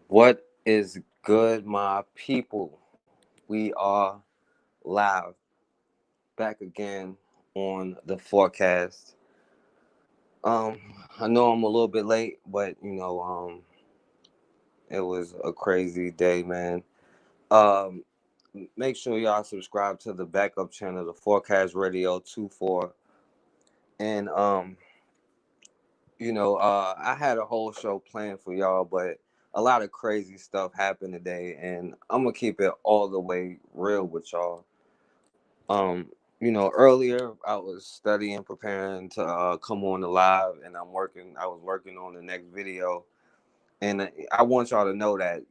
What is good, my people? We are live back again on the forecast. Um, I know I'm a little bit late, but it was a crazy day, man. Um, Make sure y'all subscribe to the backup channel, the Forecast Radio 24. And I had a whole show planned for y'all, but a lot of crazy stuff happened today, and I'm gonna keep it all the way real with y'all. Um, earlier I was studying, preparing to come on the live, and I was working on the next video, and I want y'all to know that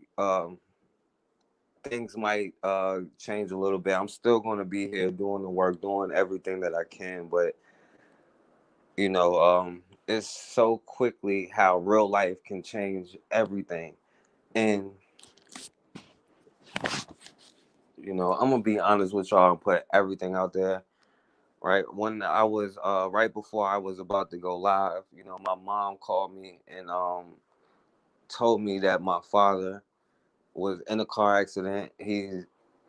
things might change a little bit. I'm still going to be here doing the work, doing everything that I can, but it's so quickly how real life can change everything. And I'm gonna be honest with y'all and put everything out there. Right when I was right before I was about to go live, my mom called me and told me that my father was in a car accident. He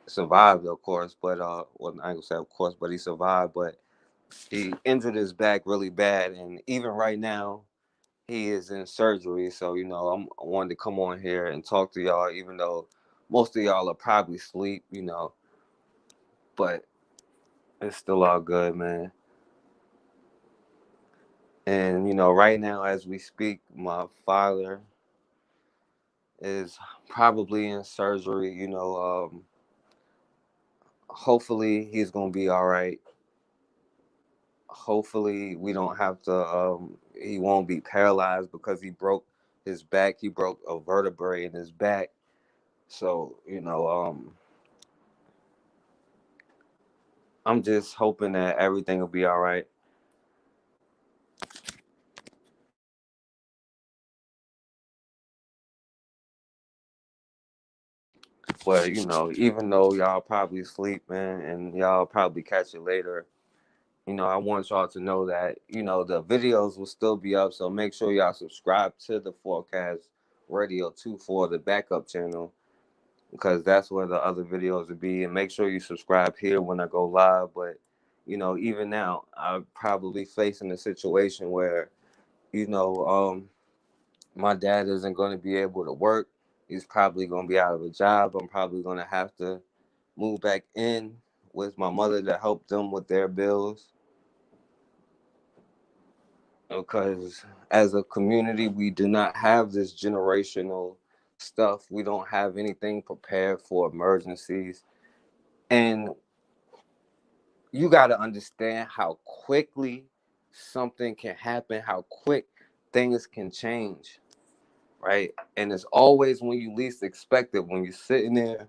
survived, of course, but well, I ain't gonna say of course, but he survived, but he injured his back really bad, and even right now he is in surgery. So I wanted to come on here and talk to y'all, even though most of y'all are probably asleep, but it's still all good, man. And right now, as we speak, my father is probably in surgery. Hopefully he's gonna be all right. Hopefully we don't have to. He won't be paralyzed because he broke his back. He broke a vertebrae in his back. So I'm just hoping that everything will be all right. But even though y'all probably sleep, man, and y'all probably catch it later, I want y'all to know that, the videos will still be up. So make sure y'all subscribe to the Forecast Radio 2 for the backup channel, because that's where the other videos will be. And make sure you subscribe here when I go live. But, even now, I'm probably facing a situation where, you know, um, my dad isn't going to be able to work. He's probably going to be out of a job. I'm probably going to have to move back in with my mother to help them with their bills, because as a community we do not have this generational stuff. We don't have anything prepared for emergencies, and you got to understand how quickly something can happen, how quick things can change, right? And it's always when you least expect it, when you're sitting there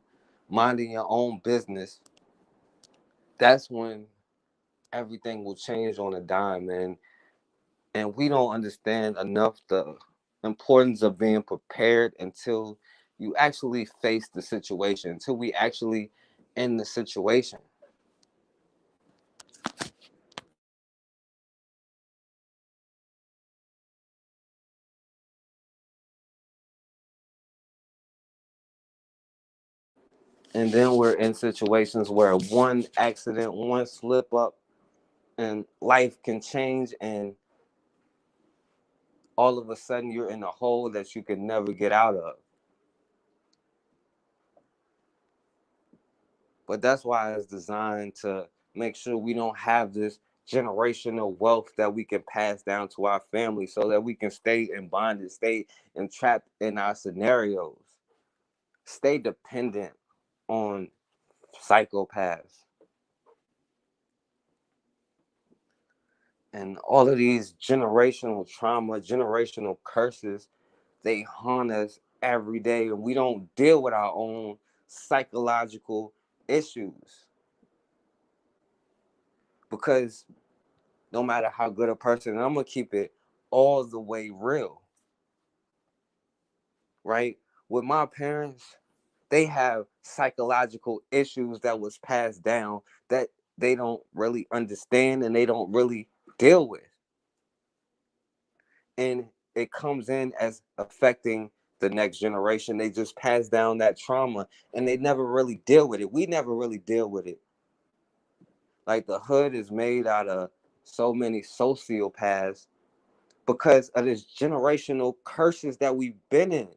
minding your own business, that's when everything will change on a dime, man. And we don't understand enough the importance of being prepared until you actually face the situation, until we actually end the situation. And then we're in situations where one accident, one slip up, and life can change, and all of a sudden you're in a hole that you can never get out of. But that's why it's designed to make sure we don't have this generational wealth that we can pass down to our family, so that we can stay in bondage, stay entrapped in our scenarios, stay dependent on psychopaths. And all of these generational trauma, generational curses, they haunt us every day, and we don't deal with our own psychological issues, because no matter how good a person, and I'm gonna keep it all the way real, right? With my parents, they have psychological issues that was passed down that they don't really understand and they don't really deal with. And it comes in as affecting the next generation. They just pass down that trauma and they never really deal with it. We never really deal with it. Like the hood is made out of so many sociopaths because of this generational curses that we've been in.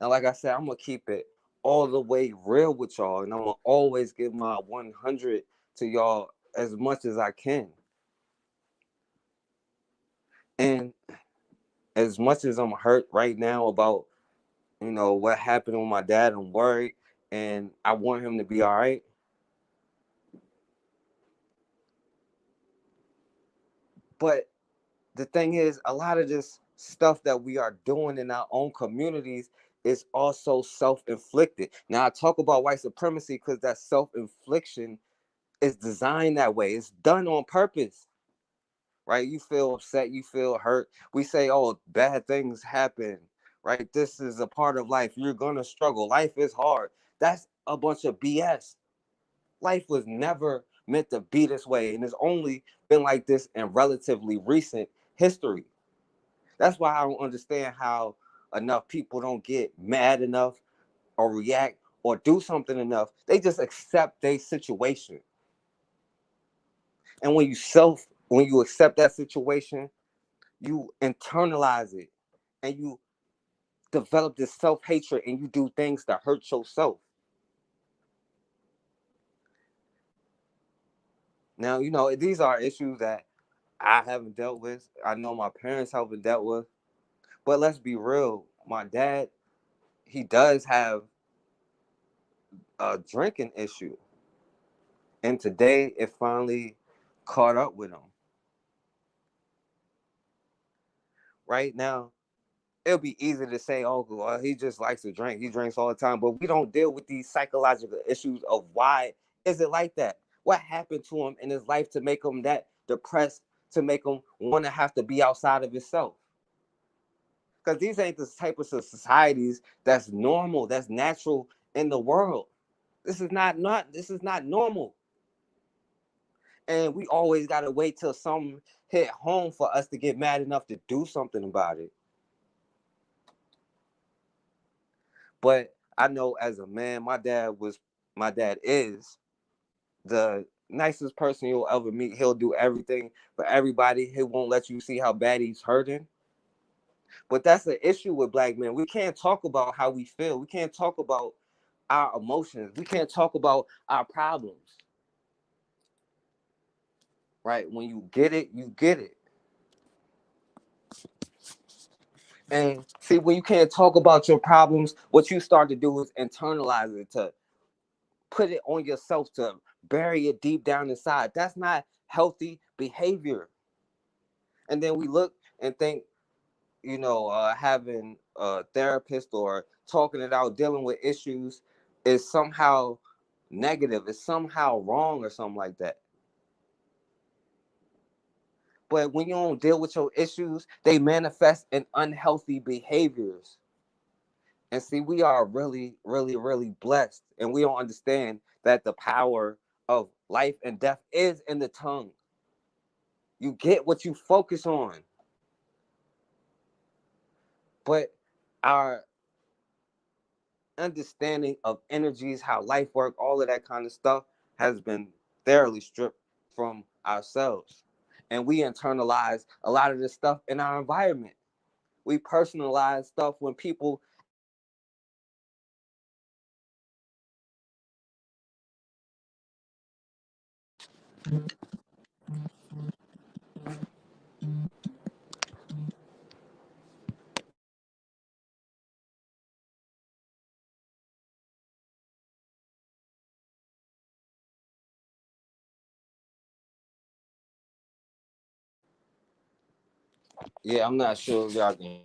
And like I said, I'm gonna keep it all the way real with y'all, and I'm gonna always give my 100 to y'all as much as I can. And as much as I'm hurt right now about what happened with my dad, I'm worried, and I want him to be all right. But the thing is, a lot of this stuff that we are doing in our own communities is also self-inflicted. Now I talk about white supremacy because that self-infliction is designed that way. It's done on purpose, right? You feel upset, you feel hurt. We say, oh, bad things happen, right? This is a part of life. You're gonna struggle. Life is hard. That's a bunch of BS. Life was never meant to be this way, and it's only been like this in relatively recent history. That's why I don't understand how enough people don't get mad enough or react or do something enough. They just accept their situation. And when you accept that situation, you internalize it and you develop this self-hatred and you do things to hurt yourself. Now, these are issues that I haven't dealt with. I know my parents haven't dealt with. But let's be real. My dad, he does have a drinking issue. And today it finally caught up with him. Right now, it'll be easy to say, oh, well, he just likes to drink. He drinks all the time. But we don't deal with these psychological issues of why is it like that? What happened to him in his life to make him that depressed, to make him want to have to be outside of himself? Because these ain't the type of societies that's normal, that's natural in the world. This is not normal. And we always gotta wait till something hit home for us to get mad enough to do something about it. But I know as a man, my dad is the nicest person you'll ever meet. He'll do everything for everybody. He won't let you see how bad he's hurting. But that's the issue with black men. We can't talk about how we feel. We can't talk about our emotions. We can't talk about our problems. Right? When you get it, you get it. And see, when you can't talk about your problems, what you start to do is internalize it, to put it on yourself, to bury it deep down inside. That's not healthy behavior. And then we look and think, having a therapist or talking it out, dealing with issues is somehow negative, is somehow wrong or something like that. But when you don't deal with your issues, they manifest in unhealthy behaviors. And see, we are really, really, really blessed. And we don't understand that the power of life and death is in the tongue. You get what you focus on. But our understanding of energies, how life works, all of that kind of stuff has been thoroughly stripped from ourselves. And we internalize a lot of this stuff in our environment. We personalize stuff when people yeah, I'm not sure if y'all can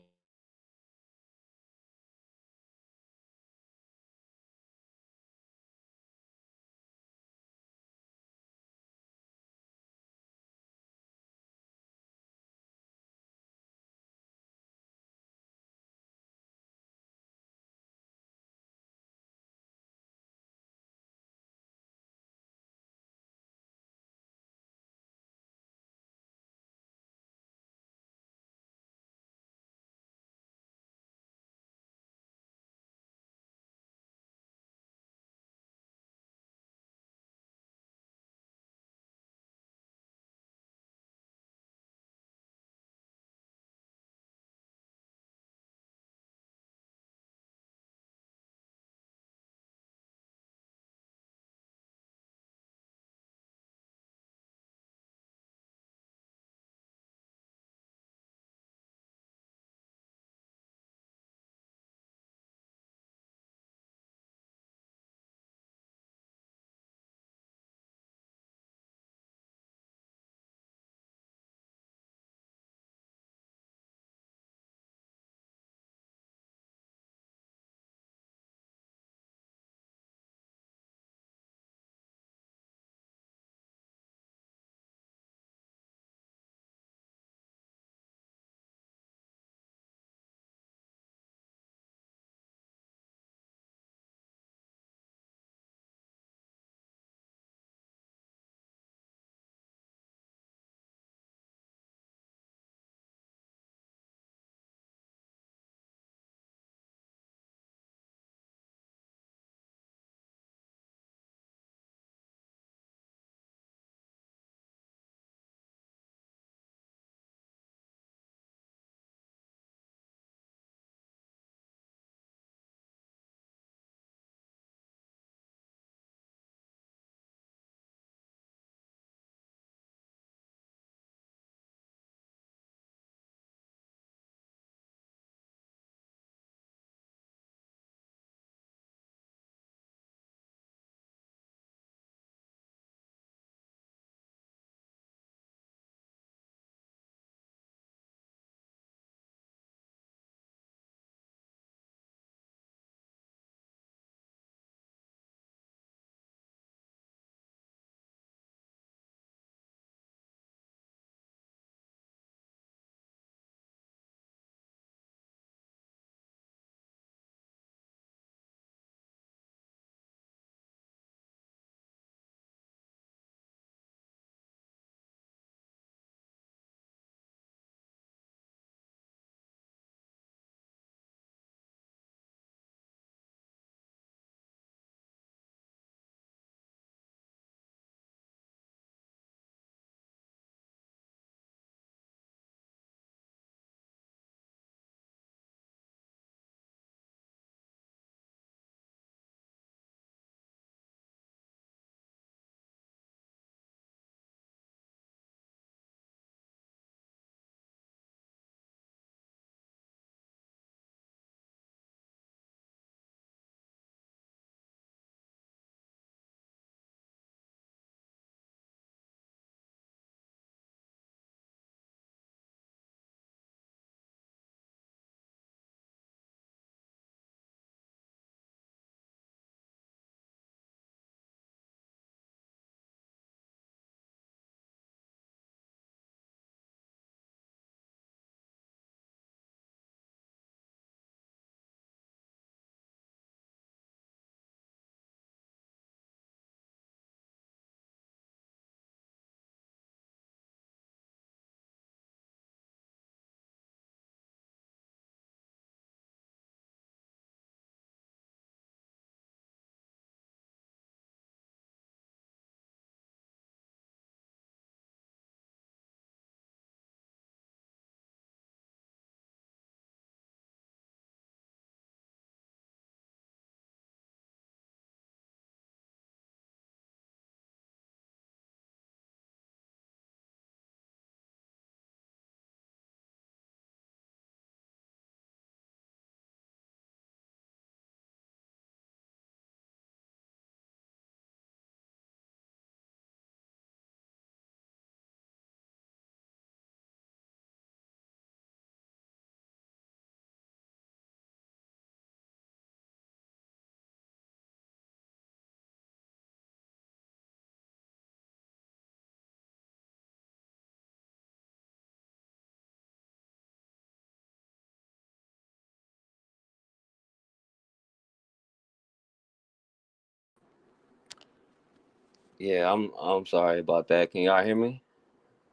Yeah, I'm sorry about that. Can y'all hear me?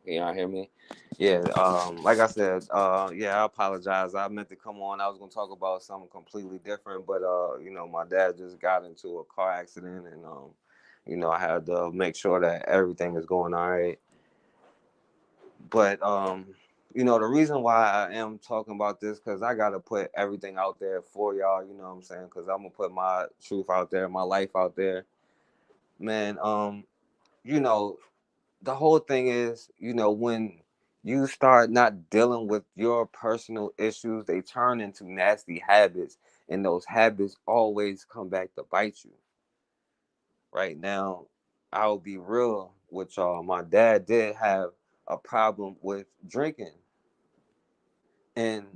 Can y'all hear me? Yeah, like I said, yeah, I apologize. I meant to come on. I was gonna talk about something completely different, but my dad just got into a car accident, and I had to make sure that everything is going all right. But the reason why I am talking about this because I gotta put everything out there for y'all. You know what I'm saying? Because I'm gonna put my truth out there, my life out there, man. You know, the whole thing is, when you start not dealing with your personal issues, they turn into nasty habits, and those habits always come back to bite you. Right now, I'll be real with y'all. My dad did have a problem with drinking, and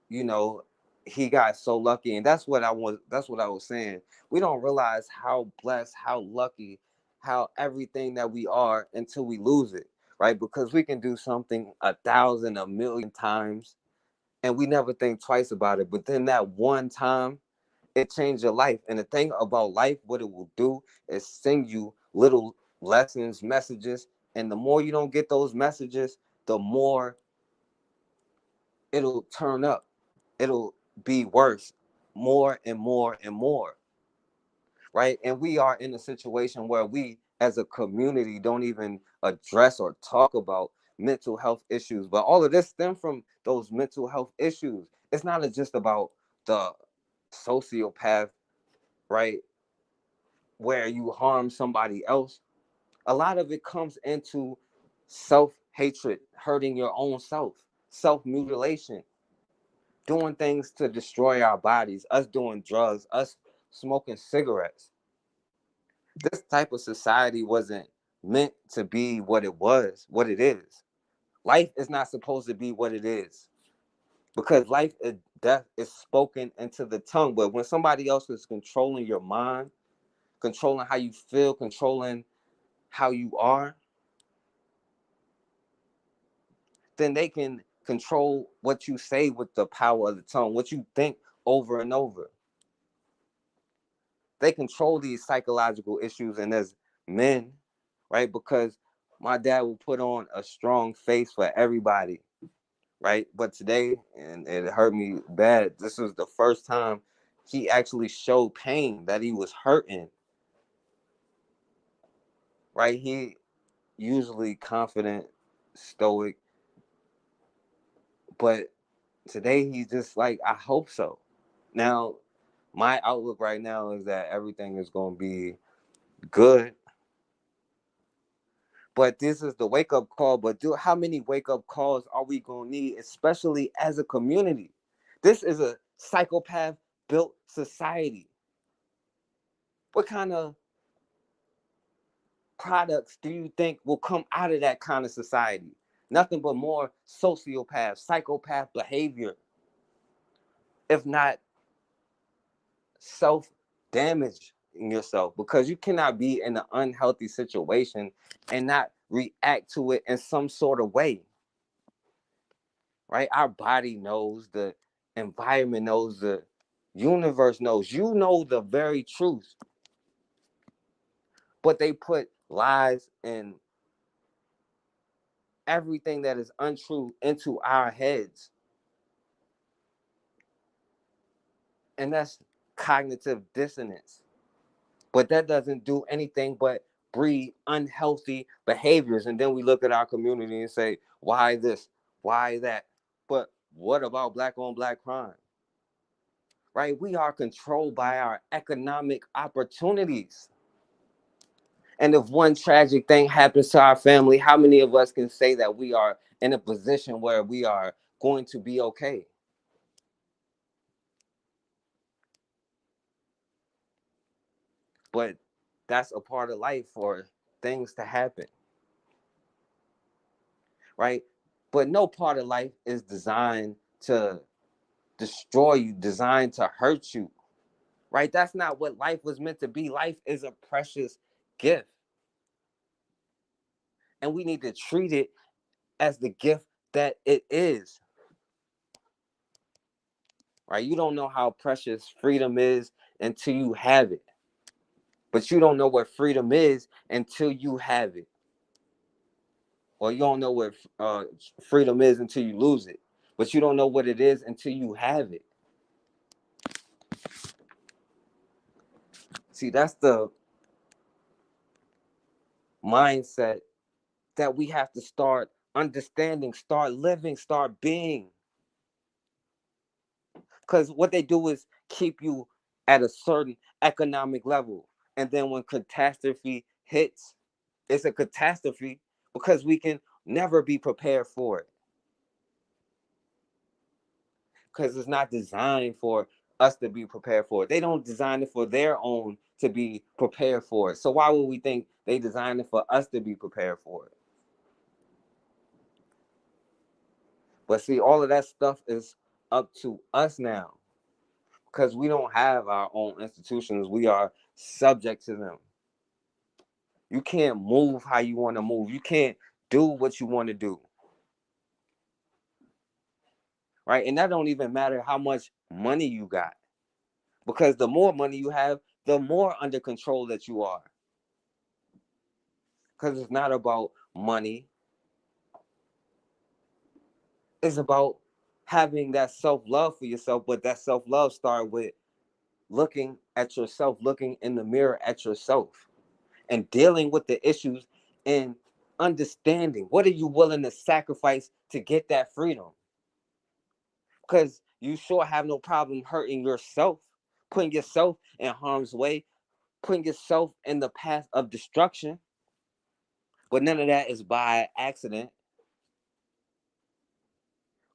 you know, he got so lucky, and that's what I was saying. We don't realize how blessed, how lucky, how everything that we are until we lose it, right? Because we can do something 1,000, 1,000,000 times, and we never think twice about it, but then that one time it changed your life. And the thing about life, what it will do is send you little lessons, messages, and the more you don't get those messages, the more it'll turn up. It'll be worse, more and more and more, right? And we are in a situation where we as a community don't even address or talk about mental health issues, but all of this stem from those mental health issues. It's not just about the sociopath, right, where you harm somebody else. A lot of it comes into self-hatred, hurting your own self, self-mutilation, doing things to destroy our bodies, us doing drugs, us smoking cigarettes. This type of society wasn't meant to be what it was, what it is. Life is not supposed to be what it is because life and death is spoken into the tongue. But when somebody else is controlling your mind, controlling how you feel, controlling how you are, then they can control what you say with the power of the tongue, what you think over and over. They control these psychological issues, and as men, right? Because my dad will put on a strong face for everybody, right? But today, and it hurt me bad. This was the first time he actually showed pain that he was hurting, right? He usually confident, stoic, but today he's just like, I hope so. Now, my outlook right now is that everything is going to be good. But this is the wake up call. But how many wake up calls are we going to need, especially as a community? This is a psychopath built society. What kind of products do you think will come out of that kind of society? Nothing but more sociopath, psychopath behavior, if not self damage in yourself, because you cannot be in an unhealthy situation and not react to it in some sort of way, right? Our body knows, the environment knows, the universe knows. You know the very truth, but they put lies and everything that is untrue into our heads. And that's cognitive dissonance. But that doesn't do anything but breed unhealthy behaviors. And then we look at our community and say, why this? Why that? But what about black on black crime? Right? We are controlled by our economic opportunities. And if one tragic thing happens to our family, how many of us can say that we are in a position where we are going to be okay? But that's a part of life for things to happen, right? But no part of life is designed to destroy you, designed to hurt you, right? That's not what life was meant to be. Life is a precious gift, and we need to treat it as the gift that it is, right? You don't know how precious freedom is until you have it. But you don't know what freedom is until you have it. Or you don't know what freedom is until you lose it. But you don't know what it is until you have it. See, that's the mindset that we have to start understanding, start living, start being. Because what they do is keep you at a certain economic level. And then when catastrophe hits, it's a catastrophe because we can never be prepared for it. Because it's not designed for us to be prepared for it. They don't design it for their own to be prepared for it. So why would we think they designed it for us to be prepared for it? But see, all of that stuff is up to us now because we don't have our own institutions. We are subject to them. You can't move how you want to move. You can't do what you want to do. Right? And that don't even matter how much money you got. Because the more money you have, the more under control that you are. Because it's not about money. It's about having that self-love for yourself, but that self-love start with looking at yourself, looking in the mirror at yourself, and dealing with the issues and understanding what are you willing to sacrifice to get that freedom. Because you sure have no problem hurting yourself, putting yourself in harm's way, putting yourself in the path of destruction. But none of that is by accident.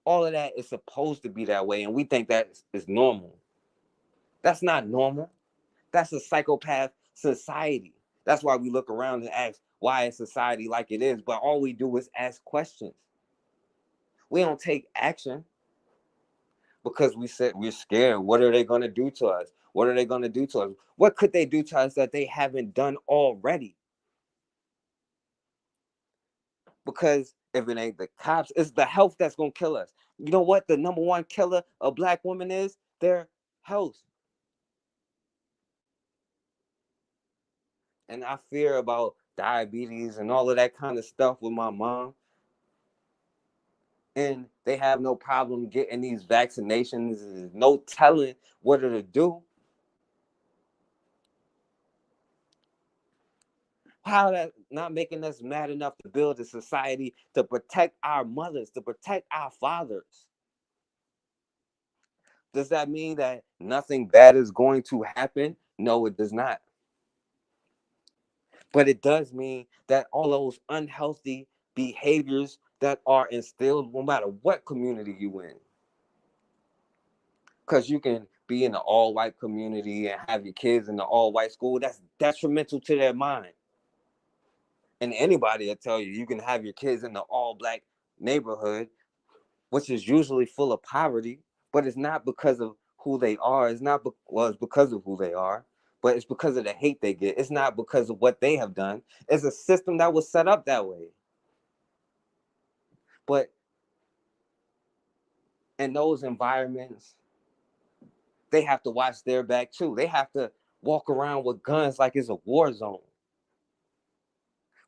All of that is supposed to be that way, and we think that is normal. That's not normal. That's a psychopath society. That's why we look around and ask, why is society like it is? But all we do is ask questions. We don't take action because we said we're scared. What are they going to do to us? What are they going to do to us? What could they do to us that they haven't done already? Because if it ain't the cops, it's the health that's going to kill us. You know what? The number one killer of Black women is their health. And I fear about diabetes and all of that kind of stuff with my mom. And they have no problem getting these vaccinations. There's no telling what to do. How that not making us mad enough to build a society to protect our mothers, to protect our fathers? Does that mean that nothing bad is going to happen? No, it does not. But it does mean that all those unhealthy behaviors that are instilled, no matter what community you in, because you can be in an all-white community and have your kids in the all-white school, that's detrimental to their mind. And anybody will tell you, you can have your kids in the all-black neighborhood, which is usually full of poverty, but it's not because of who they are. It's not, well, it's because of who they are, but it's because of the hate they get. It's not because of what they have done. It's a system that was set up that way. But in those environments, they have to watch their back too. They have to walk around with guns like it's a war zone.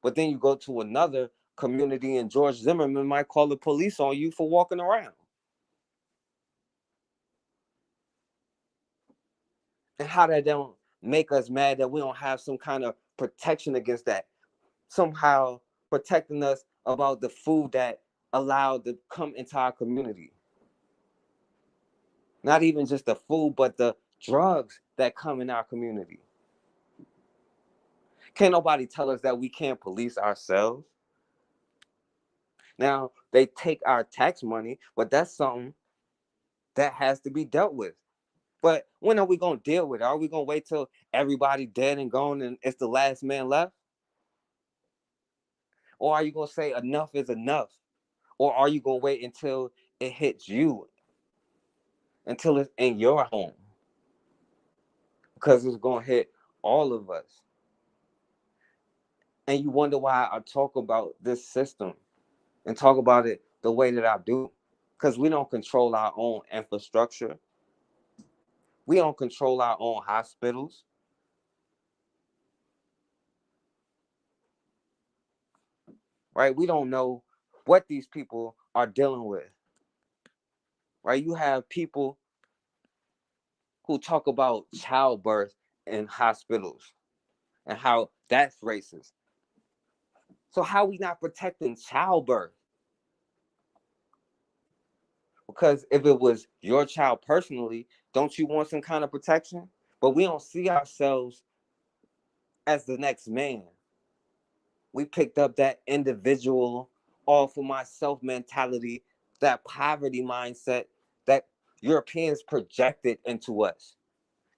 But then you go to another community and George Zimmerman might call the police on you for walking around. And how that don't make us mad that we don't have some kind of protection against that. Somehow protecting us about the food that allowed to come into our community. Not even just the food, but the drugs that come in our community. Can't nobody tell us that we can't police ourselves. Now, they take our tax money, but that's something that has to be dealt with. But when are we going to deal with it? Are we going to wait till everybody dead and gone and it's the last man left? Or are you going to say enough is enough? Or are you going to wait until it hits you, until it's in your home? Because it's going to hit all of us. And you wonder why I talk about this system and talk about it the way that I do. Because we don't control our own infrastructure. We don't control our own hospitals. right? We don't know what these people are dealing with, right? You have people who talk about childbirth in hospitals and how that's racist. So how we not protecting childbirth? Because if it was your child personally, don't you want some kind of protection? But we don't see ourselves as the next man. We picked up that individual, all for myself mentality, that poverty mindset that Europeans projected into us.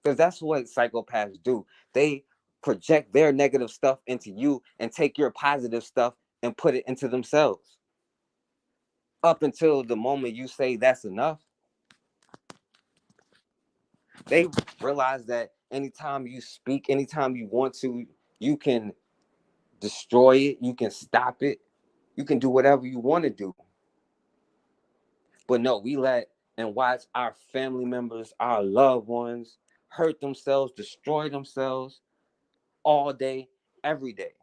Because that's what psychopaths do. They project their negative stuff into you and take your positive stuff and put it into themselves. Up until the moment you say that's enough, they realize that anytime you speak, anytime you want to, you can destroy it, you can stop it, you can do whatever you want to do. But no, we let and watch our family members, our loved ones hurt themselves, destroy themselves all day, every day,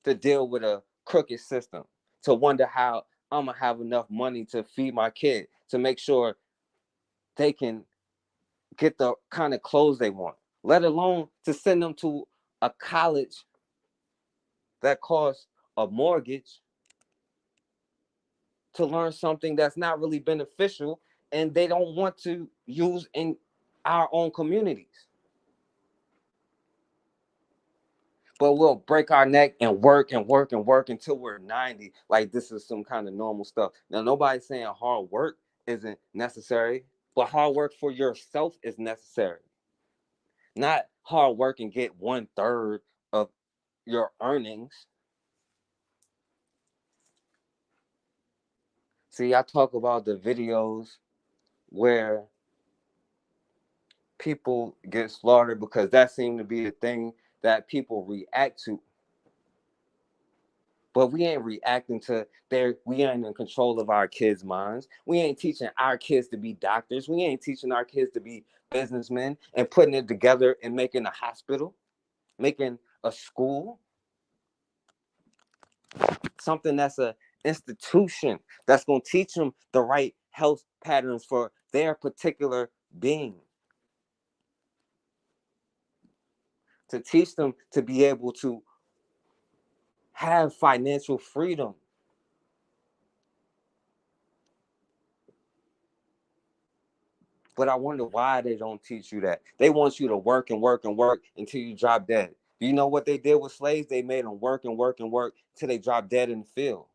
to deal with a crooked system, to wonder how I'm gonna have enough money to feed my kid, to make sure they can get the kind of clothes they want, let alone to send them to a college that costs a mortgage to learn something that's not really beneficial and they don't want to use in our own communities. But we'll break our neck and work and work and work until we're 90. Like this is some kind of normal stuff. Now, nobody's saying hard work isn't necessary, but hard work for yourself is necessary. Not hard work and get 1/3 of your earnings. See, I talk about the videos where people get slaughtered because that seemed to be the thing that people react to. But we ain't reacting to their, we ain't in control of our kids' minds. We ain't teaching our kids to be doctors. We ain't teaching our kids to be businessmen and putting it together and making a hospital, making a school, something that's a institution that's going to teach them the right health patterns for their particular being, to teach them to be able to have financial freedom. But I wonder why they don't teach you that. They want you to work and work and work until you drop dead. Do you know what they did with slaves? They made them work and work and work till they drop dead in the field.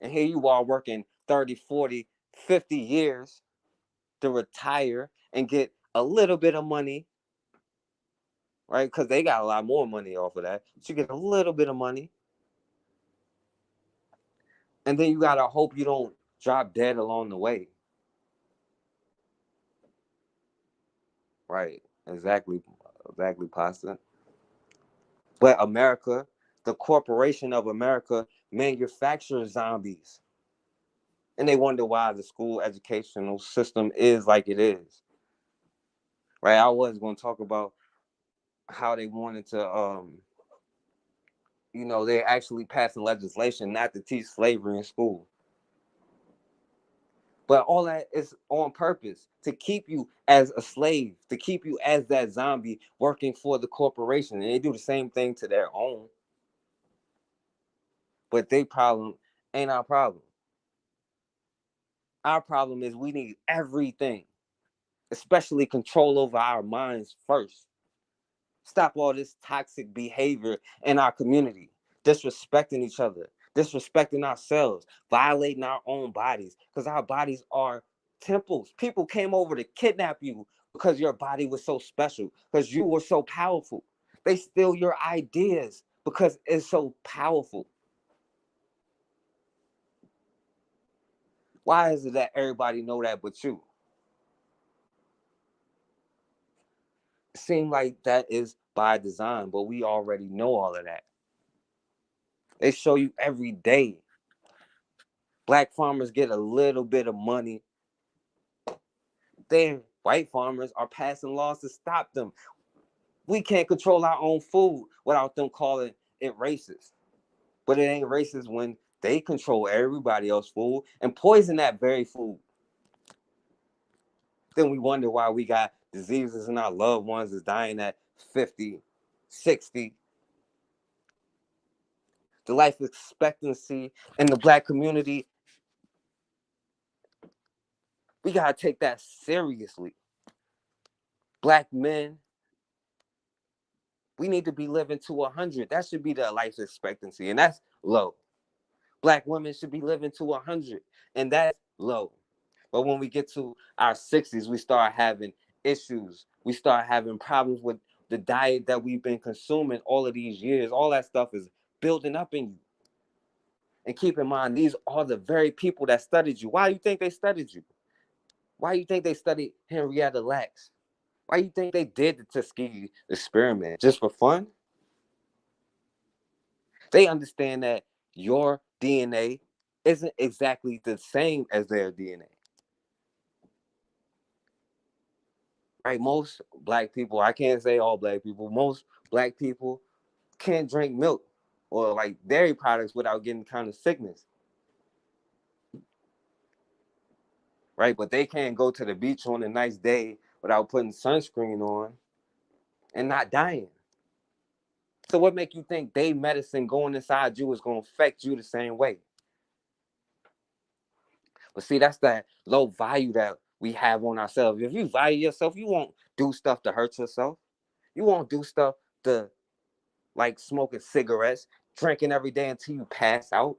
And here you are working 30, 40, 50 years to retire and get a little bit of money, right? Because they got a lot more money off of that. But you get a little bit of money. And then you got to hope you don't drop dead along the way. Right. Exactly. Exactly, Pasta. But America, the corporation of America, manufactures zombies. And they wonder why the school educational system is like it is. Right? I was going to talk about how they wanted to, they're actually passing legislation not to teach slavery in school. But all that is on purpose to keep you as a slave, to keep you as that zombie working for the corporation. And they do the same thing to their own. But their problem ain't our problem. Our problem is we need everything, especially control over our minds first. Stop all this toxic behavior in our community, disrespecting each other, disrespecting ourselves, violating our own bodies, because our bodies are temples. People came over to kidnap you because your body was so special, because you were so powerful. They steal your ideas because it's so powerful. Why is it that everybody know that but you? It seems like that is by design, but we already know all of that. They show you every day. Black farmers get a little bit of money. Then white farmers are passing laws to stop them. We can't control our own food without them calling it racist. But it ain't racist when they control everybody else's food and poison that very food. Then we wonder why we got diseases and our loved ones is dying at 50, 60. The life expectancy in the Black community, we gotta take that seriously. Black men, we need to be living to 100. That should be the life expectancy, and that's low. Black women should be living to 100, and that's low. But when we get to our 60s, we start having issues. We start having problems with the diet that we've been consuming all of these years. All that stuff is building up in you. And keep in mind, these are the very people that studied you. Why do you think they studied you? Why do you think they studied Henrietta Lacks? Why do you think they did the Tuskegee experiment? Just for fun? They understand that your DNA isn't exactly the same as their DNA. Right? Most Black people, I can't say all Black people, most Black people can't drink milk or like dairy products without getting kind of sickness. Right? But they can't go to the beach on a nice day without putting sunscreen on and not dying. So what make you think they medicine going inside you is going to affect you the same way? But see, that's that low value that we have on ourselves. If you value yourself, you won't do stuff to hurt yourself. You won't do stuff to like smoking cigarettes, drinking every day until you pass out.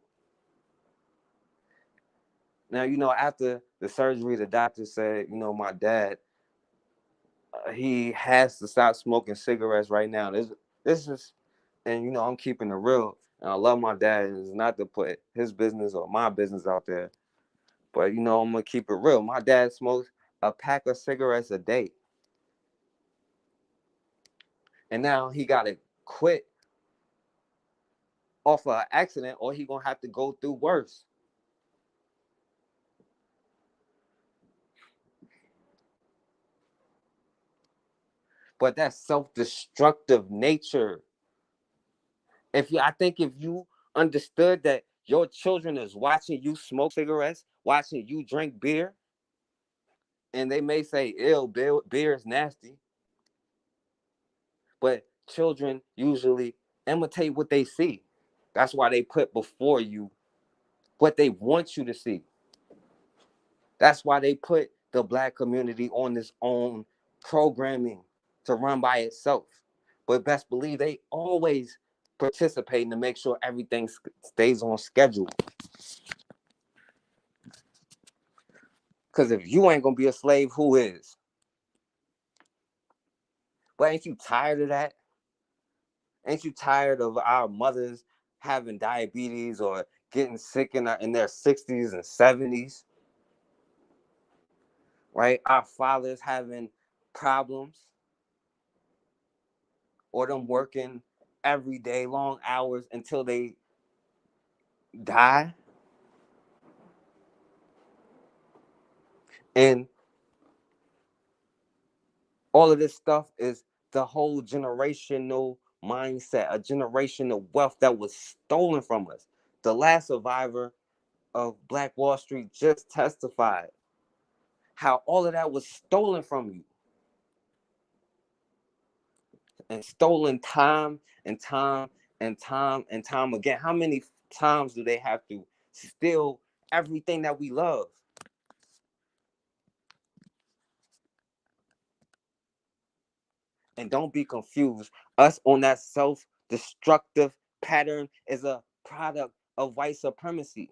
Now, after the surgery, the doctor said, my dad, he has to stop smoking cigarettes right now. This is, and I'm keeping it real. And I love my dad, and it's not to put his business or my business out there. But I'm gonna keep it real. My dad smokes a pack of cigarettes a day. And now he gotta quit off of an accident, or he gonna have to go through worse. But that self-destructive nature. I think if you understood that your children is watching you smoke cigarettes, watching you drink beer, and they may say, "Ew, beer is nasty," but children usually imitate what they see. That's why they put before you what they want you to see. That's why they put the Black community on its own programming to run by itself. But best believe they always participating to make sure everything stays on schedule. Because if you ain't gonna be a slave, who is? But ain't you tired of that? Ain't you tired of our mothers having diabetes or getting sick in their 60s and 70s? Right? Our fathers having problems, or them working every day, long hours until they die. And all of this stuff is the whole generational mindset, a generational wealth that was stolen from us. The last survivor of Black Wall Street just testified how all of that was stolen from you and stolen time and time and time and time again. How many times do they have to steal everything that we love? And don't be confused. Us on that self-destructive pattern is a product of white supremacy.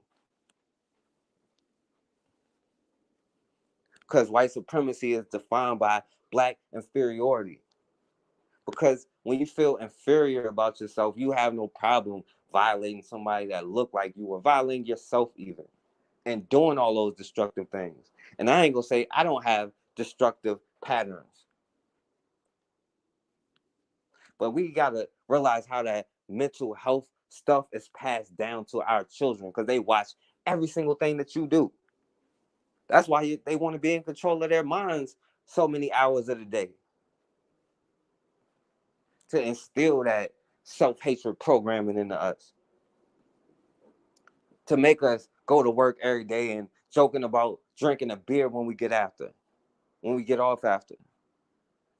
Because white supremacy is defined by Black inferiority. Because when you feel inferior about yourself, you have no problem violating somebody that look like you or violating yourself even and doing all those destructive things. And I ain't gonna say I don't have destructive patterns, but we gotta realize how that mental health stuff is passed down to our children because they watch every single thing that you do. That's why they want to be in control of their minds so many hours of the day to instill that self-hatred programming into us. to make us go to work every day and joking about drinking a beer when we get off after.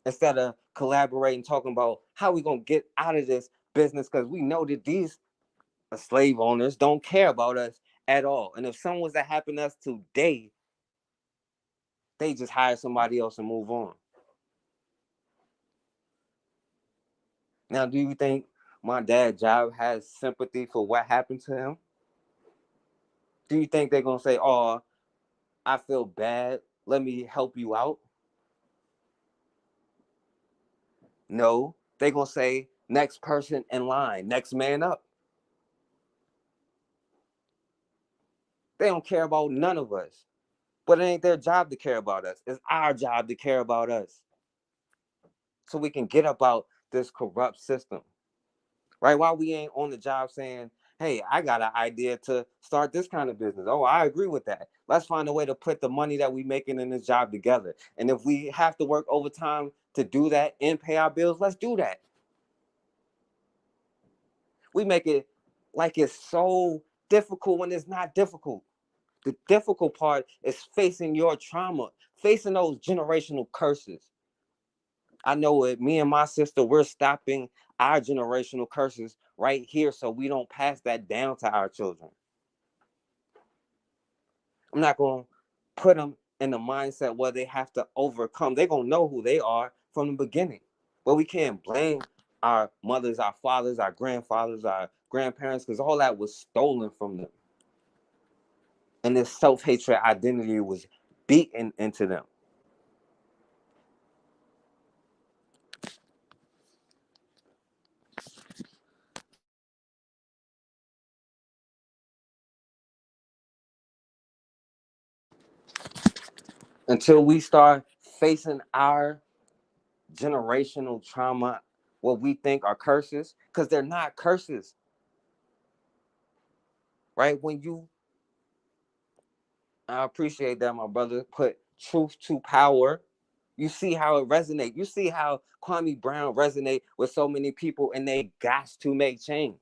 Instead of collaborating, talking about how we gonna get out of this business, because we know that these slave owners don't care about us at all. And if something was to happen to us today, they just hire somebody else and move on. Now, do you think my dad's job has sympathy for what happened to him? Do you think they're gonna say, "Oh, I feel bad. Let me help you out"? No, they're gonna say, "Next person in line, next man up." They don't care about none of us. But it ain't their job to care about us. It's our job to care about us. So we can get about this corrupt system. Right? Why we ain't on the job saying, "Hey, I got an idea to start this kind of business." Oh, I agree with that. Let's find a way to put the money that we making in this job together. And if we have to work overtime to do that and pay our bills, let's do that. We make it like it's so difficult when it's not difficult. The difficult part is facing your trauma, facing those generational curses. I know it. Me and my sister, we're stopping our generational curses right here so we don't pass that down to our children. I'm not going to put them in the mindset where they have to overcome. They're going to know who they are from the beginning. But we can't blame our mothers, our fathers, our grandfathers, our grandparents, because all that was stolen from them. And this self-hatred identity was beaten into them. Until we start facing our generational trauma, what we think are curses, because they're not curses, right? I appreciate that my brother put truth to power. You see how it resonates. You see how Kwame Brown resonate with so many people, and they got to make change.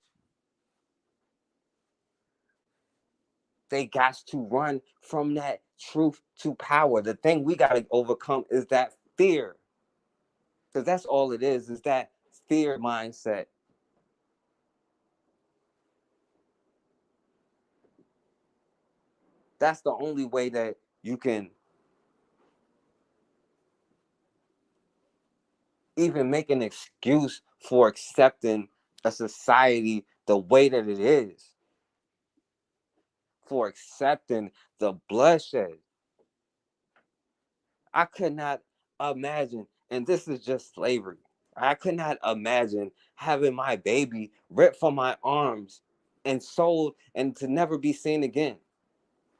They got to run from that truth to power. The thing we got to overcome is that fear, because that's all it is that fear mindset. That's the only way that you can even make an excuse for accepting a society the way that it is, for accepting the bloodshed. I could not imagine, and this is just slavery. I could not imagine having my baby ripped from my arms and sold and to never be seen again.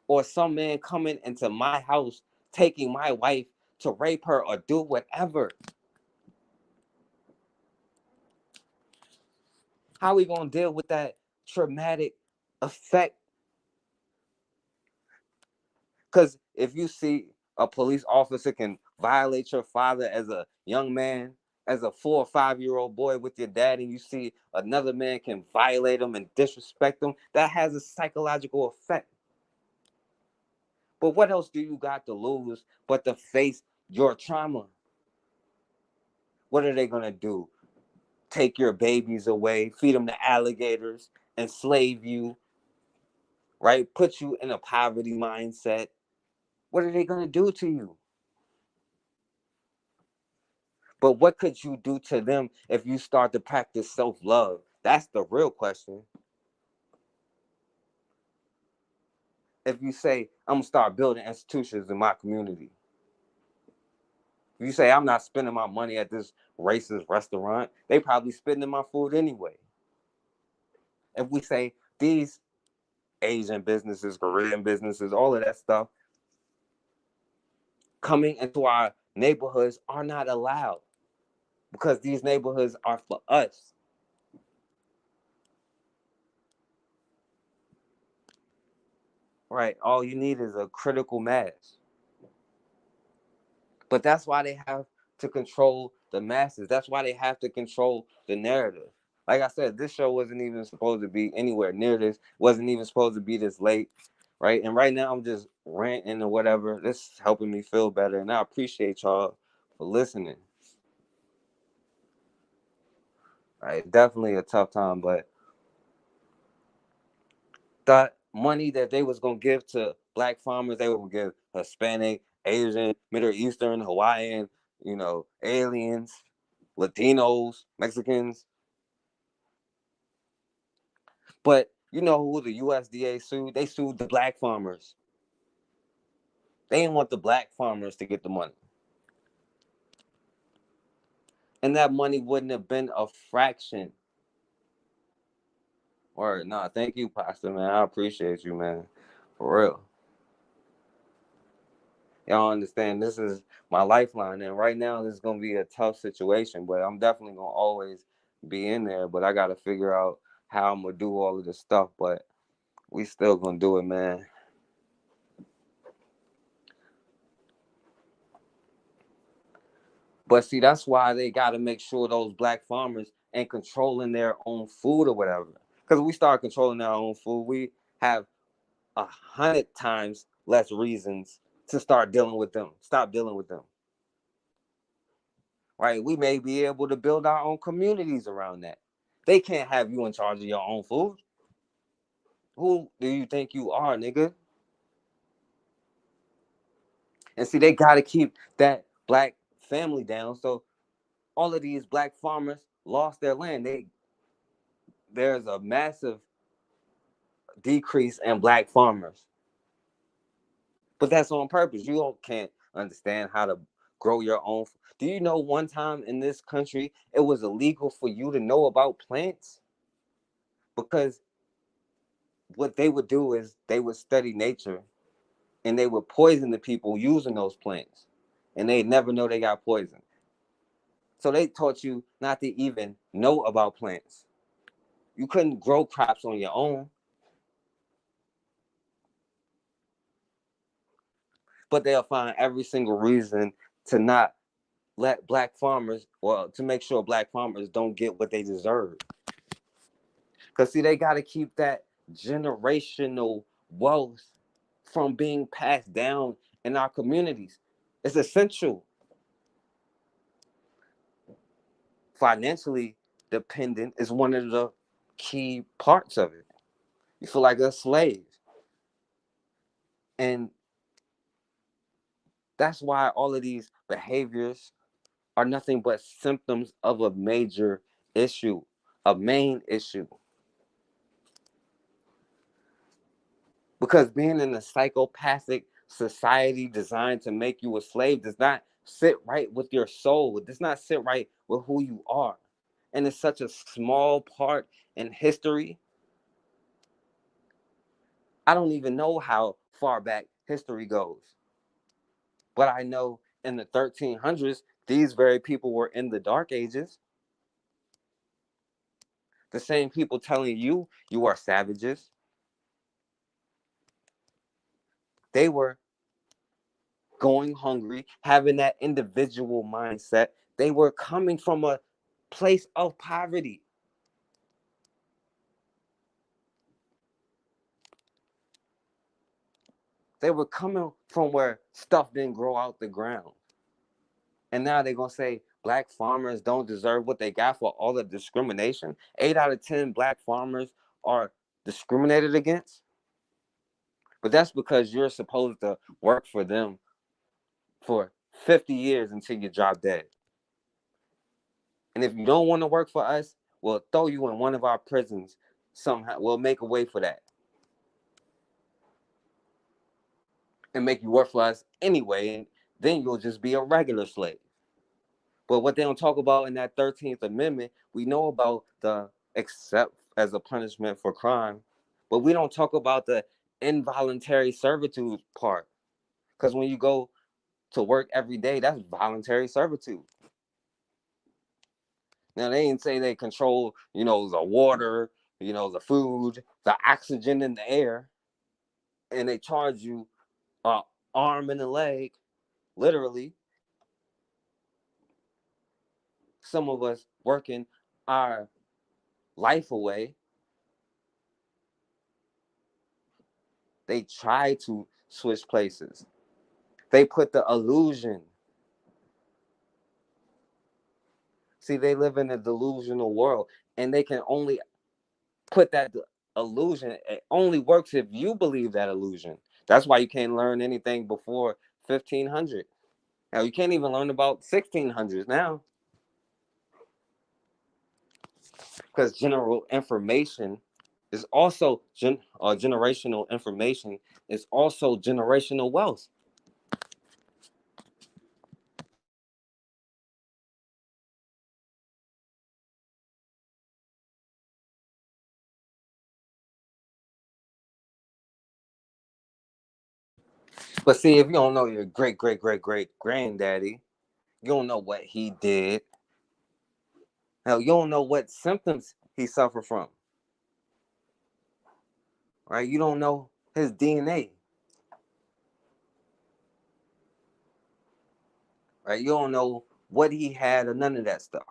Or some man coming into my house, taking my wife to rape her or do whatever. How are we going to deal with that traumatic effect? Because if you see a police officer can violate your father as a young man, as a 4 or 5 year old boy with your dad, and you see another man can violate him and disrespect him, that has a psychological effect. But what else do you got to lose but to face your trauma? What are they going to do? Take your babies away, feed them to alligators, enslave you, right? Put you in a poverty mindset. What are they going to do to you? But what could you do to them if you start to practice self-love? That's the real question. If you say, "I'm going to start building institutions in my community," if you say, "I'm not spending my money at this racist restaurant," they probably spending my food anyway. If we say these Asian businesses, Korean businesses, all of that stuff coming into our neighborhoods are not allowed because these neighborhoods are for us. Right? All you need is a critical mass. But that's why they have to control the masses. That's why they have to control the narrative. Like I said, this show wasn't even supposed to be anywhere near this. Wasn't even supposed to be this late, right? And right now I'm just ranting or whatever. This is helping me feel better, and I appreciate y'all for listening. Right, definitely a tough time, but the money that they was gonna give to black farmers, they were gonna give Hispanic, Asian, Middle Eastern, Hawaiian, aliens, Latinos, Mexicans. But you know who the USDA sued? They sued the black farmers. They didn't want the black farmers to get the money. And that money wouldn't have been a fraction. Or nah, thank you, Pastor, man. I appreciate you, man. For real. Y'all understand this is my lifeline. And right now this is gonna be a tough situation, but I'm definitely gonna always be in there. But I gotta figure out how I'm gonna do all of this stuff. But we still gonna do it, man. But see, that's why they got to make sure those black farmers ain't controlling their own food or whatever. Because we start controlling our own food, we have 100 times less reasons to start dealing with them. Stop dealing with them. Right? We may be able to build our own communities around that. They can't have you in charge of your own food. Who do you think you are, nigga? And see, they got to keep that black family down. So all of these black farmers lost their land. There's a massive decrease in black farmers. But that's on purpose. Can't understand how to grow your own. Do you know one time in this country it was illegal for you to know about plants? Because what they would do is they would study nature and they would poison the people using those plants. And they never know they got poisoned. So they taught you not to even know about plants. You couldn't grow crops on your own. But they'll find every single reason to not let black farmers, or to make sure black farmers don't get what they deserve. Because see, they got to keep that generational wealth from being passed down in our communities. It's essential. Financially dependent is one of the key parts of it. You feel like a slave. And that's why all of these behaviors are nothing but symptoms of a major issue, a main issue. Because being in a psychopathic society designed to make you a slave does not sit right with your soul. It does not sit right with who you are. And it's such a small part in history. I don't even know how far back history goes. But I know in the 1300s, these very people were in the dark ages. The same people telling you you are savages. They were going hungry, having that individual mindset. They were coming from a place of poverty. They were coming from where stuff didn't grow out the ground. And now they're going to say black farmers don't deserve what they got for all the discrimination. 8 out of 10 black farmers are discriminated against. But that's because you're supposed to work for them for 50 years until you drop dead. And if you don't want to work for us, we'll throw you in one of our prisons somehow. We'll make a way for that and make you work for us anyway. And then you'll just be a regular slave. But what they don't talk about in that 13th Amendment, we know about the except as a punishment for crime, but we don't talk about the involuntary servitude part. Because when you go to work every day, that's voluntary servitude. Now they didn't say they control, the water, the food, the oxygen in the air, and they charge you an arm and a leg, literally. Some of us working our life away. They try to switch places. They put the illusion. See, they live in a delusional world, and they can only put that illusion. It only works if you believe that illusion. That's why you can't learn anything before 1500. Now you can't even learn about 1600s now, because general information is also generational information is also generational wealth. But see, if you don't know your great great great great granddaddy, you don't know what he did. Hell, you don't know what symptoms he suffered from. Right? You don't know his DNA. Right? You don't know what he had or none of that stuff.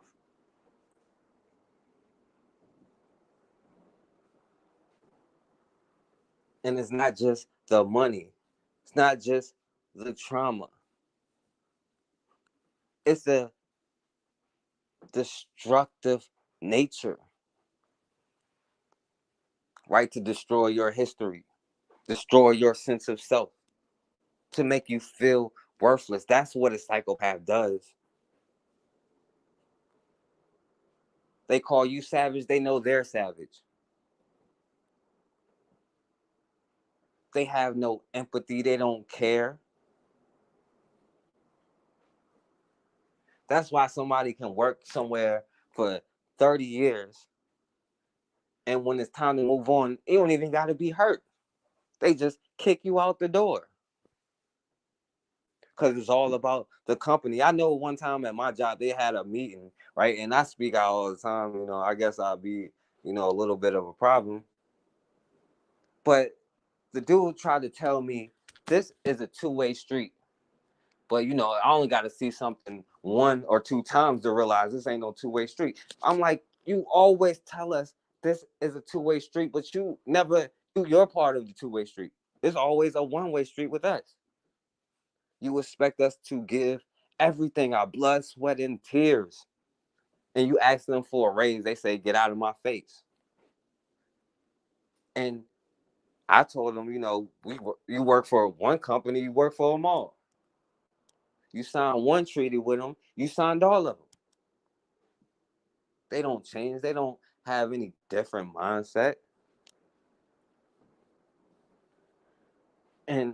And it's not just the money. It's not just the trauma. It's the destructive nature, right? To destroy your history, destroy your sense of self, to make you feel worthless. That's what a psychopath does. They call you savage, they know they're savage. They have no empathy, they don't care. That's why somebody can work somewhere for 30 years, and when it's time to move on, you don't even got to be hurt. They just kick you out the door because it's all about the company. I know one time at my job, they had a meeting, right? And I speak out all the time. I guess I'll be, a little bit of a problem. But the dude tried to tell me this is a two-way street. But I only got to see something one or two times to realize this ain't no two-way street. I'm like, you always tell us this is a two-way street, but you never do your part of the two-way street. It's always a one-way street with us. You expect us to give everything, our blood, sweat, and tears. And you ask them for a raise, they say, get out of my face. And I told them, you work for one company, you work for them all. You signed one treaty with them, you signed all of them. They don't change. They don't have any different mindset. And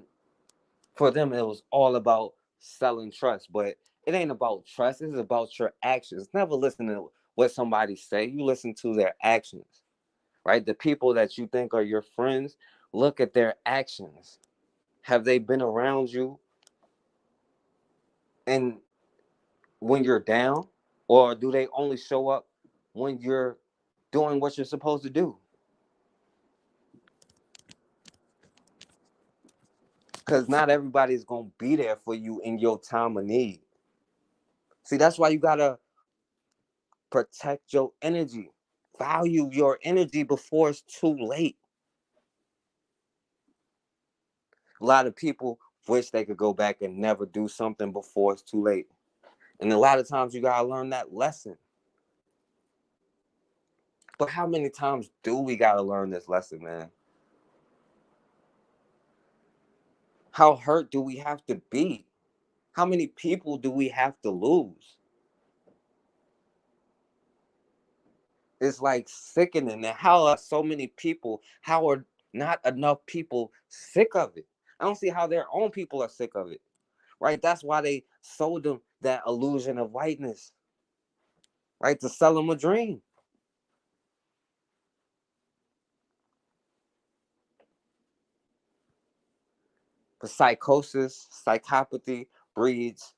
for them, it was all about selling trust. But it ain't about trust. It's about your actions. Never listen to what somebody say. You listen to their actions, right? The people that you think are your friends, look at their actions. Have they been around you and when you're down, or do they only show up when you're doing what you're supposed to do? Because not everybody's gonna be there for you in your time of need. See, that's why you gotta protect your energy. Value your energy before it's too late. A lot of people wish they could go back and never do something before it's too late. And a lot of times you gotta learn that lesson. But how many times do we gotta learn this lesson, man? How hurt do we have to be? How many people do we have to lose? It's like sickening. And how are so many people, how are not enough people sick of it? I don't see how their own people are sick of it, right? That's why they sold them that illusion of whiteness, right? To sell them a dream. But psychosis, psychopathy breeds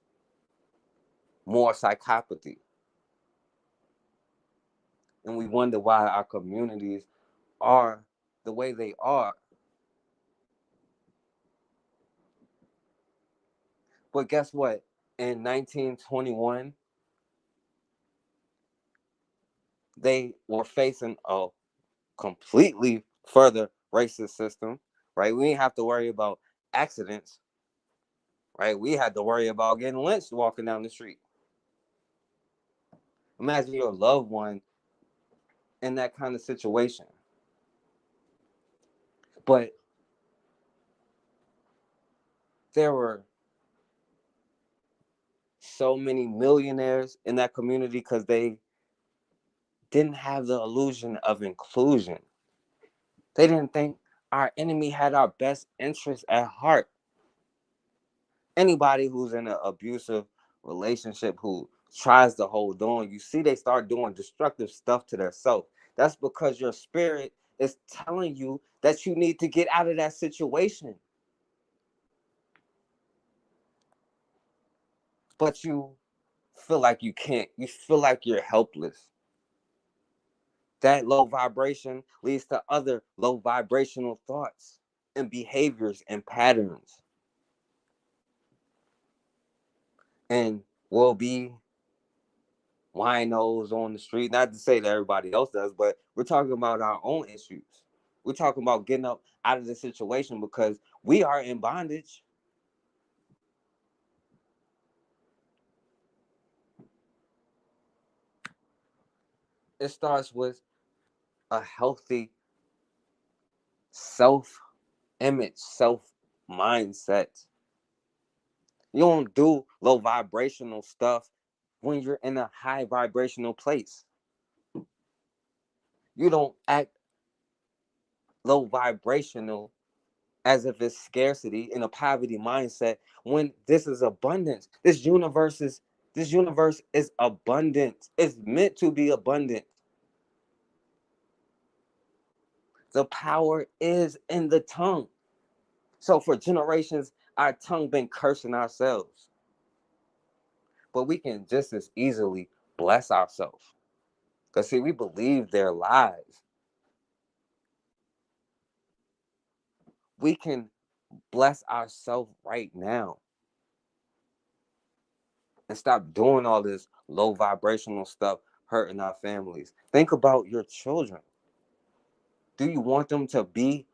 more psychopathy. And we wonder why our communities are the way they are. But guess what? In 1921, they were facing a completely further racist system, right? We didn't have to worry about accidents, right? We had to worry about getting lynched walking down the street. Imagine your loved one in that kind of situation. But there were so many millionaires in that community because they didn't have the illusion of inclusion. They didn't think our enemy had our best interests at heart. Anybody who's in an abusive relationship who tries to hold on, you see they start doing destructive stuff to themselves. That's because your spirit is telling you that you need to get out of that situation. But you feel like you can't. You feel like you're helpless. That low vibration leads to other low vibrational thoughts and behaviors and patterns. And we'll be winos on the street. Not to say that everybody else does, but we're talking about our own issues. We're talking about getting up out of the situation because we are in bondage. It starts with a healthy self image, self mindset. You don't do low vibrational stuff when you're in a high vibrational place. You don't act low vibrational as if it's scarcity in a poverty mindset when this is abundance. This universe is abundant. It's meant to be abundant. The power is in the tongue. So for generations, our tongue been cursing ourselves. But we can just as easily bless ourselves. Because see, we believe their lies. We can bless ourselves right now and stop doing all this low vibrational stuff hurting our families. Think about your children. Do you want them to be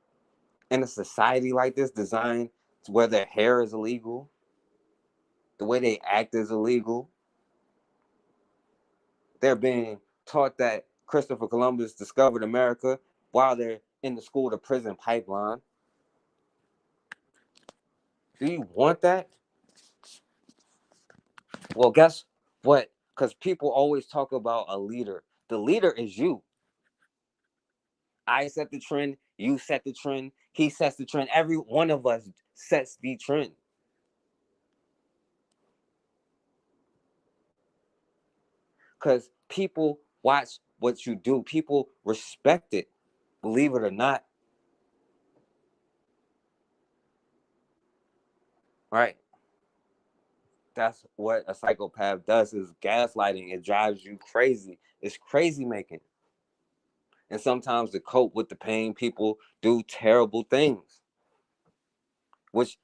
in a society like this designed to where their hair is illegal, the way they act is illegal? They're being taught that Christopher Columbus discovered America while they're in the school to prison pipeline. Do you want that? Well, guess what? Because people always talk about a leader. The leader is you. I set the trend, you set the trend, he sets the trend. Every one of us sets the trend. Because people watch what you do, people respect it, believe it or not. Right? That's what a psychopath does is gaslighting. It drives you crazy. It's crazy making. And sometimes to cope with the pain, people do terrible things, which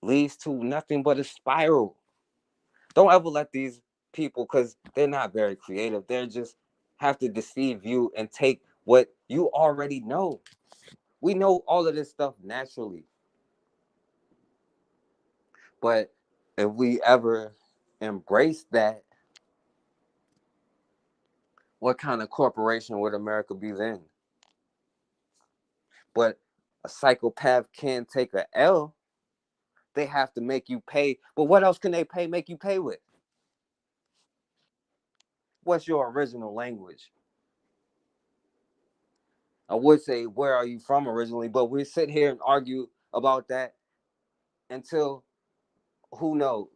leads to nothing but a spiral. Don't ever let these people, because they're not very creative, they're just have to deceive you and take what you already know. We know all of this stuff naturally. But if we ever embrace that, what kind of corporation would America be then? But a psychopath can take a L. They have to make you pay. But what else can they make you pay with? What's your original language? I would say, where are you from originally? But we sit here and argue about that until who knows?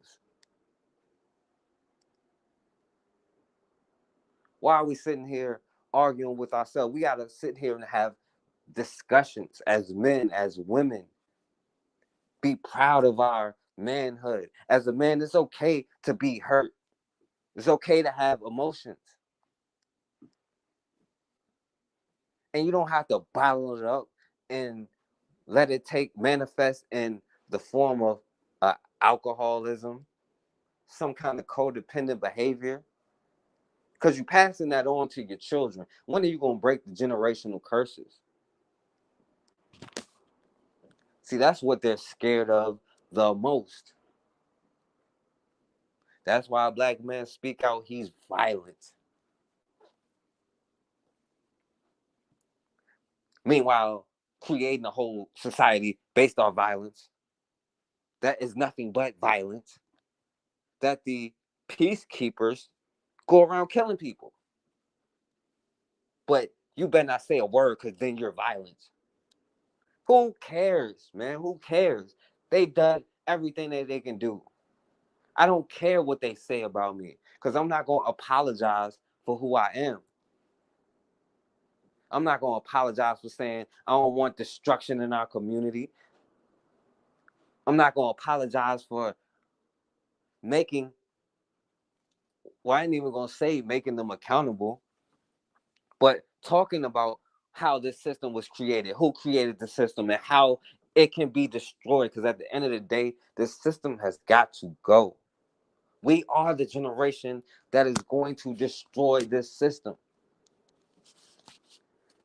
Why are we sitting here arguing with ourselves? We got to sit here and have discussions as men, as women. Be proud of our manhood. As a man, it's okay to be hurt. It's okay to have emotions. And you don't have to bottle it up and let it take manifest in the form of alcoholism, some kind of codependent behavior. Because you're passing that on to your children. When are you going to break the generational curses? See, that's what they're scared of the most. That's why a black man speak out, he's violent. Meanwhile, creating a whole society based on violence that is nothing but violence. That the peacekeepers go around killing people. But you better not say a word because then you're violent. Who cares, man? Who cares? They've done everything that they can do. I don't care what they say about me because I'm not going to apologize for who I am. I'm not going to apologize for saying I don't want destruction in our community. I'm not going to apologize for making, well, I ain't even going to say making them accountable, but talking about how this system was created, who created the system, and how it can be destroyed. Because at the end of the day, this system has got to go. We are the generation that is going to destroy this system.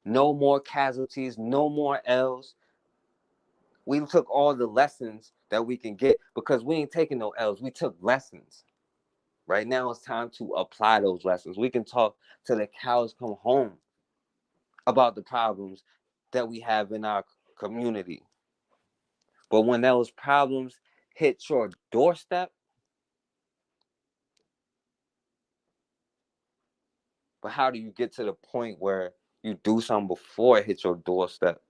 No more casualties, no more L's. We took all the lessons that we can get because we ain't taking no L's. We took lessons. Right now it's time to apply those lessons. We can talk till the cows come home about the problems that we have in our community. But when those problems hit your doorstep, but how do you get to the point where you do something before it hits your doorstep?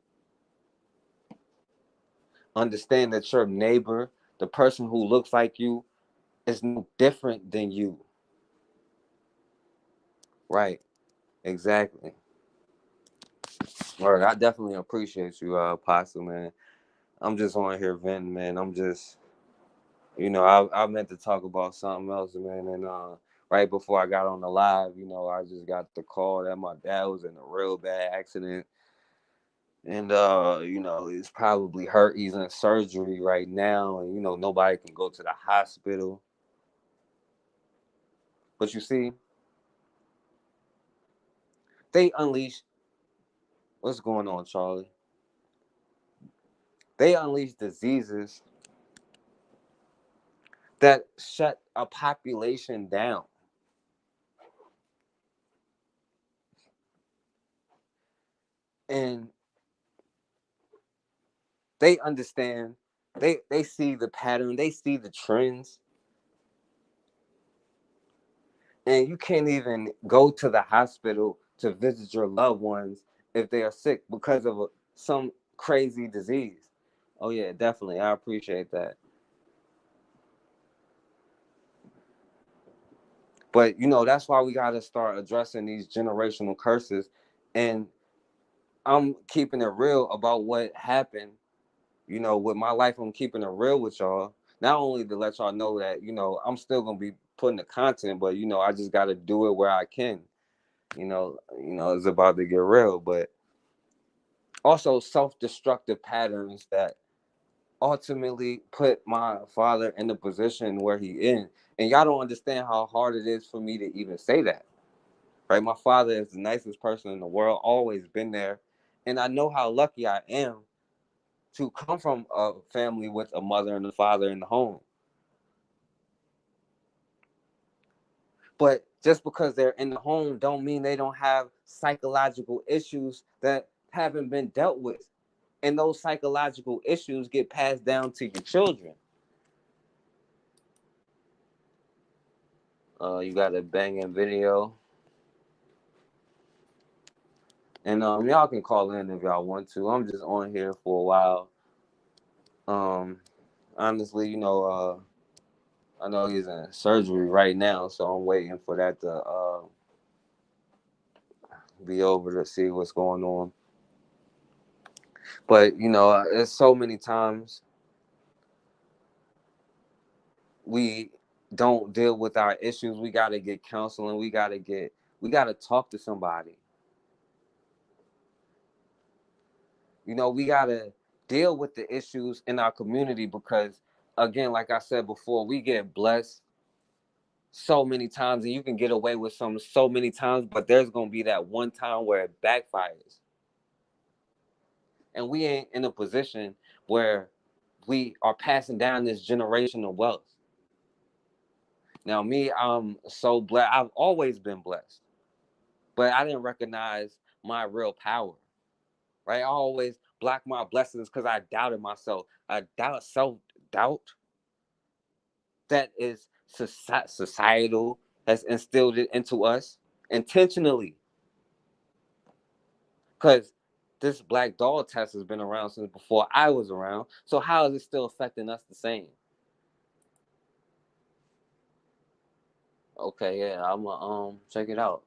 Understand that your neighbor, the person who looks like you, is no different than you. Right. Exactly. All right. I definitely appreciate you, Apostle, man. I'm just on here venting, man. I'm just, I meant to talk about something else, man. And right before I got on the live, I just got the call that my dad was in a real bad accident. And he's probably hurt. He's in surgery right now, and nobody can go to the hospital. But you see, they unleash what's going on, Charlie? They unleash diseases that shut a population down. And they understand, they see the pattern, they see the trends. And you can't even go to the hospital to visit your loved ones if they are sick because of some crazy disease. Oh yeah, definitely. I appreciate that. But that's why we got to start addressing these generational curses. And I'm keeping it real about what happened. With my life, I'm keeping it real with y'all. Not only to let y'all know that, I'm still gonna be putting the content, but I just gotta do it where I can. It's about to get real, but also self-destructive patterns that ultimately put my father in the position where he in. And y'all don't understand how hard it is for me to even say that. Right? My father is the nicest person in the world, always been there. And I know how lucky I am to come from a family with a mother and a father in the home. But just because they're in the home don't mean they don't have psychological issues that haven't been dealt with. And those psychological issues get passed down to your children. You got a banging video. And y'all can call in if y'all want to. I'm just on here for a while. Honestly, I know he's in surgery right now, so I'm waiting for that to be over to see what's going on. But it's so many times we don't deal with our issues. We gotta get counseling. We gotta talk to somebody. We gotta deal with the issues in our community because, again, like I said before, we get blessed so many times, and you can get away with some so many times, but there's gonna be that one time where it backfires. And we ain't in a position where we are passing down this generational wealth. Now, me, I'm so blessed. I've always been blessed, but I didn't recognize my real power. Right? I always block my blessings because I doubted myself. I doubt self doubt that is societal has instilled it into us intentionally. Because this black doll test has been around since before I was around. So how is it still affecting us the same? Okay, yeah, I'm gonna check it out.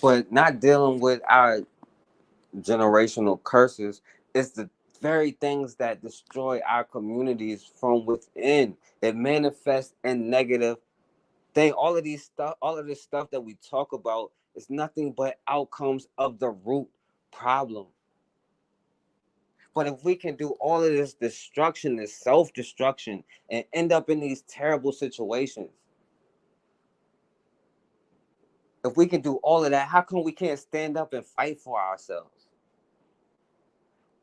But not dealing with our generational curses is the very things that destroy our communities from within. It manifests in negative thing. All of this stuff that we talk about is nothing but outcomes of the root problem. But if we can do all of this destruction, this self-destruction, and end up in these terrible situations, if we can do all of that, how come we can't stand up and fight for ourselves?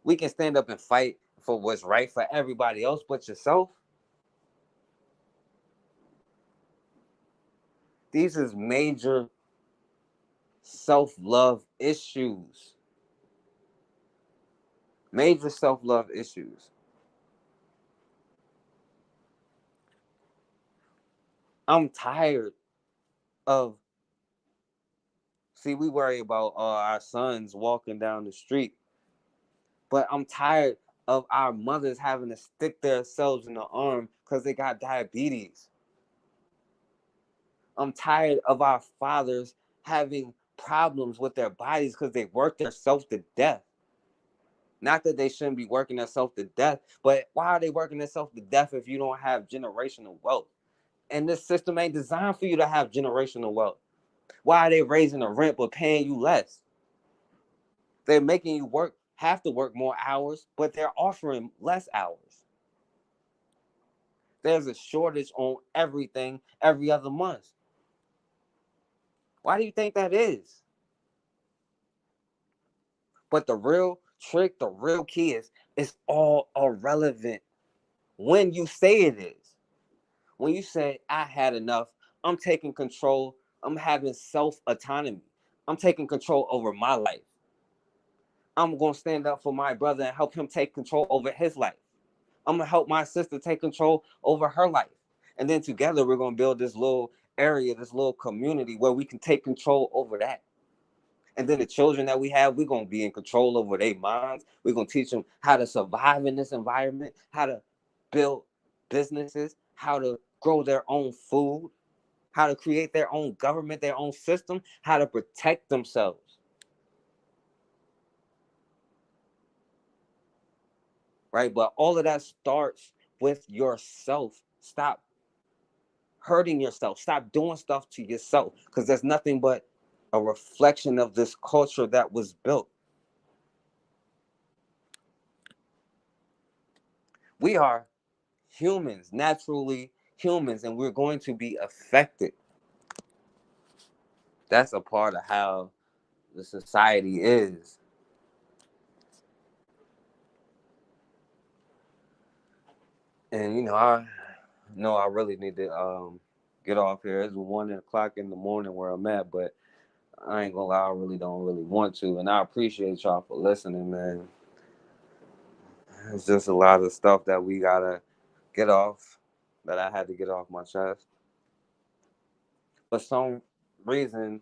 We can stand up and fight for what's right for everybody else but yourself. These is major self-love issues. Major self-love issues. I'm tired of, see, we worry about our sons walking down the street, but I'm tired of our mothers having to stick themselves in the arm because they got diabetes. I'm tired of our fathers having problems with their bodies because they work themselves to death. Not that they shouldn't be working themselves to death, but why are they working themselves to death if you don't have generational wealth? And this system ain't designed for you to have generational wealth. Why are they raising the rent but paying you less? They're making you have to work more hours, but they're offering less hours. There's a shortage on everything every other month. Why do you think that is? But the real trick, the real key is it's all irrelevant when you say it is. When you say, I had enough, I'm taking control, I'm having self autonomy, I'm taking control over my life. I'm going to stand up for my brother and help him take control over his life. I'm going to help my sister take control over her life. And then together, we're going to build this little area, this little community where we can take control over that. And then the children that we have, we're going to be in control over their minds. We're going to teach them how to survive in this environment, how to build businesses, how to grow their own food, how to create their own government, their own system, how to protect themselves. Right? But all of that starts with yourself. Stop hurting yourself. Stop doing stuff to yourself because there's nothing but a reflection of this culture that was built. We are humans, naturally humans, and we're going to be affected. That's a part of how the society is. And I really need to get off here. It's 1 o'clock in the morning where I'm at, but I ain't gonna lie, I really don't really want to. And I appreciate y'all for listening, man. It's just a lot of stuff that we gotta get off, that I had to get off my chest. For some reason,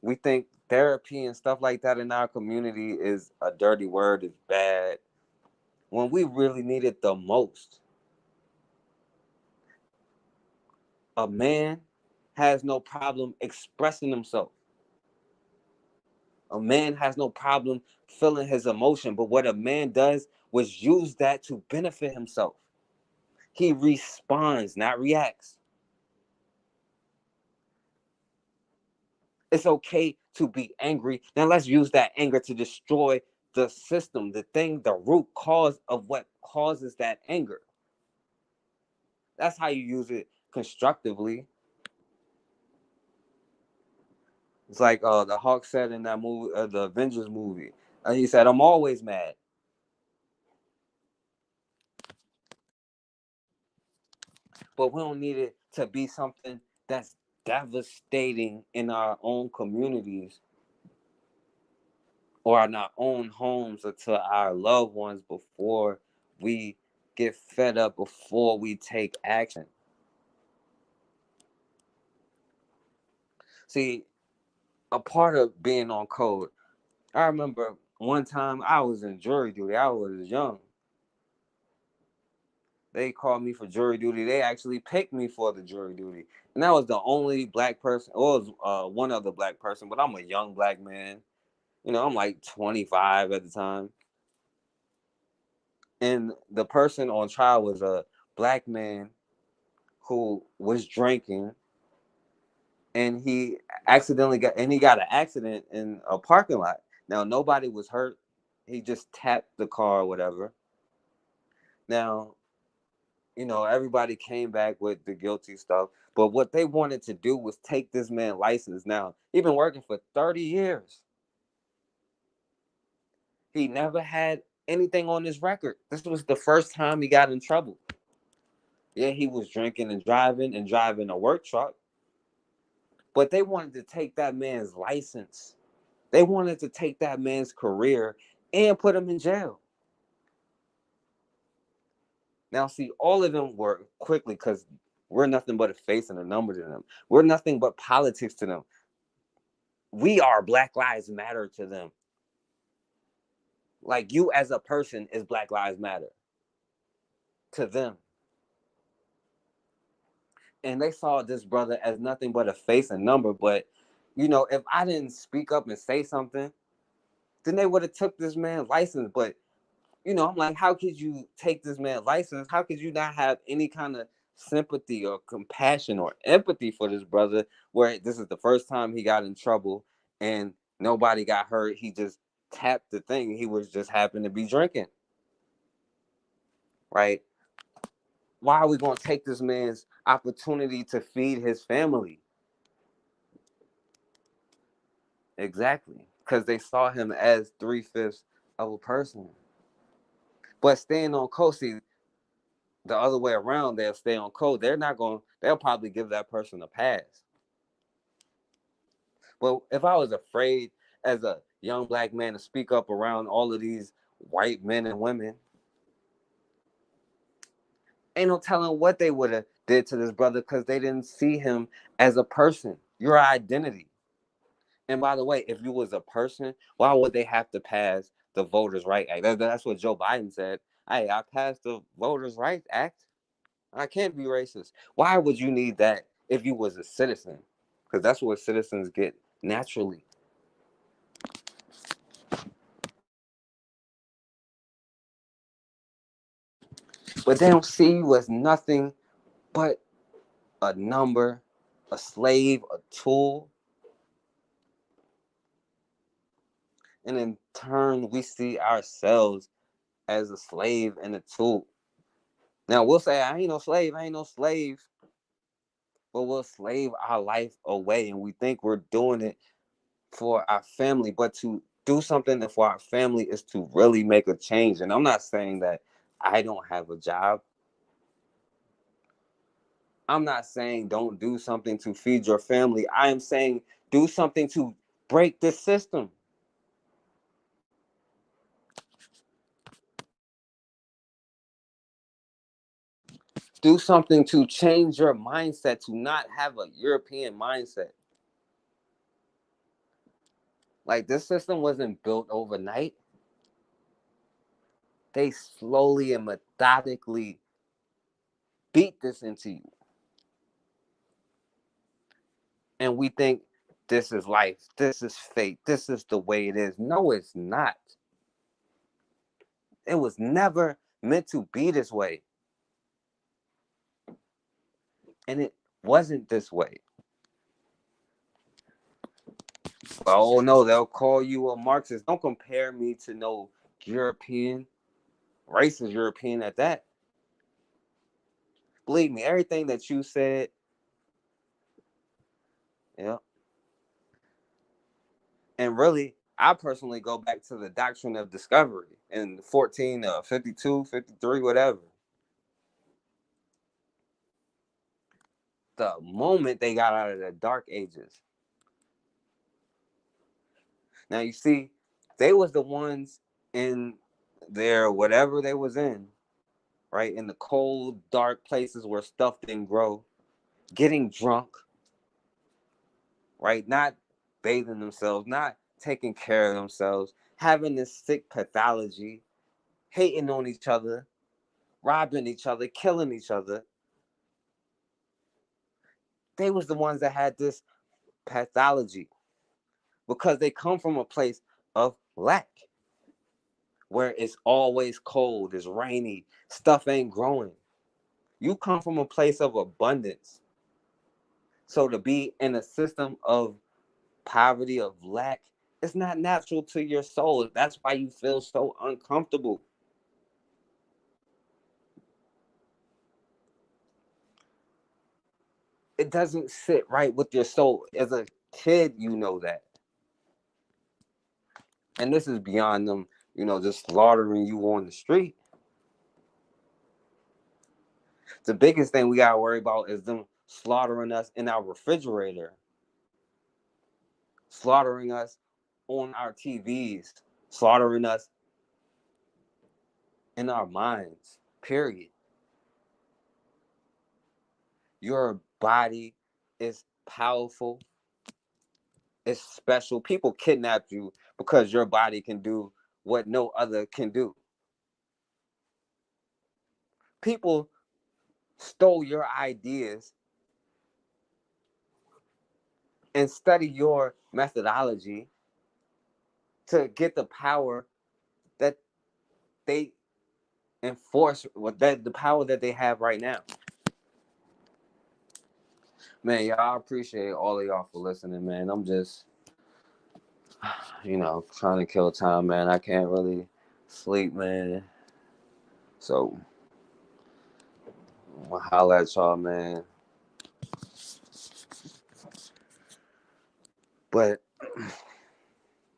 we think therapy and stuff like that in our community is a dirty word, is bad, when we really need it the most. A man has no problem expressing himself. A man has no problem feeling his emotion, but what a man does was use that to benefit himself. He responds, not reacts. It's okay to be angry. Now let's use that anger to destroy the system, the thing, the root cause of what causes that anger. That's how you use it constructively. It's like the Hawk said in that movie, the Avengers movie. He said, "I'm always mad," but we don't need it to be something that's devastating in our own communities or in our own homes or to our loved ones before we get fed up, before we take action. See, a part of being on code, I remember one time I was in jury duty. I was young. They called me for jury duty. They actually picked me for the jury duty. And that was the only black person, or it was one other black person, but I'm a young black man. I'm like 25 at the time. And the person on trial was a black man who was drinking, and he got an accident in a parking lot. Now nobody was hurt. He just tapped the car or whatever. Now, everybody came back with the guilty stuff, but what they wanted to do was take this man's license. Now, he's been working for 30 years. He never had anything on his record. This was the first time he got in trouble. Yeah, he was drinking and driving a work truck, but they wanted to take that man's license. They wanted to take that man's career and put him in jail. Now, see, all of them were quickly, because we're nothing but a face and a number to them. We're nothing but politics to them. We are Black Lives Matter to them. Like, you as a person is Black Lives Matter to them. And they saw this brother as nothing but a face and number. But, if I didn't speak up and say something, then they would have took this man's license. But, I'm like, how could you take this man's license? How could you not have any kind of sympathy or compassion or empathy for this brother, where this is the first time he got in trouble and nobody got hurt? He just tapped the thing. He was just happened to be drinking, right? Why are we going to take this man's opportunity to feed his family? Exactly. Because they saw him as 3/5 of a person. But staying on code, see, the other way around, they'll stay on code. They'll probably give that person a pass. But if I was afraid as a young black man to speak up around all of these white men and women, ain't no telling what they would have did to this brother, because they didn't see him as a person, your identity. And by the way, if you was a person, why would they have to pass the Voters' Rights Act? That's what Joe Biden said. Hey, I passed the Voters' Rights Act. I can't be racist. Why would you need that if you was a citizen? Because that's what citizens get naturally. But they don't see you as nothing but a number, a slave, a tool. And in turn, we see ourselves as a slave and a tool. Now, we'll say, I ain't no slave, but we'll slave our life away. And we think we're doing it for our family. But to do something for our family is to really make a change. And I'm not saying that I don't have a job. I'm not saying don't do something to feed your family. I am saying do something to break the system. Do something to change your mindset, to not have a European mindset. Like, this system wasn't built overnight. They slowly and methodically beat this into you. And we think this is life, this is fate, this is the way it is. No, it's not. It was never meant to be this way. And it wasn't this way. Oh no, they'll call you a Marxist. Don't compare me to no European, racist European at that. Believe me, everything that you said, yeah. And really, I personally go back to the doctrine of discovery in 1452, 53, whatever. The moment they got out of the dark ages. Now you see, they was the ones in their whatever they was in, right? In the cold, dark places where stuff didn't grow, getting drunk, right? Not bathing themselves, not taking care of themselves, having this sick pathology, hating on each other, robbing each other, killing each other. They was the ones that had this pathology because they come from a place of lack where it's always cold, it's rainy, stuff ain't growing. You come from a place of abundance. So to be in a system of poverty, of lack, it's not natural to your soul. That's why you feel so uncomfortable. It doesn't sit right with your soul. As a kid, you know that. And this is beyond them, just slaughtering you on the street. The biggest thing we gotta worry about is them slaughtering us in our refrigerator, slaughtering us on our TVs, slaughtering us in our minds, period. Your body is powerful, it's special. People kidnap you because your body can do what no other can do. People stole your ideas and study your methodology to get the power that they enforce, that the power that they have right now. Man, y'all, I appreciate all of y'all for listening, man. I'm just, trying to kill time, man. I can't really sleep, man. So, I'll holla at y'all, man. But,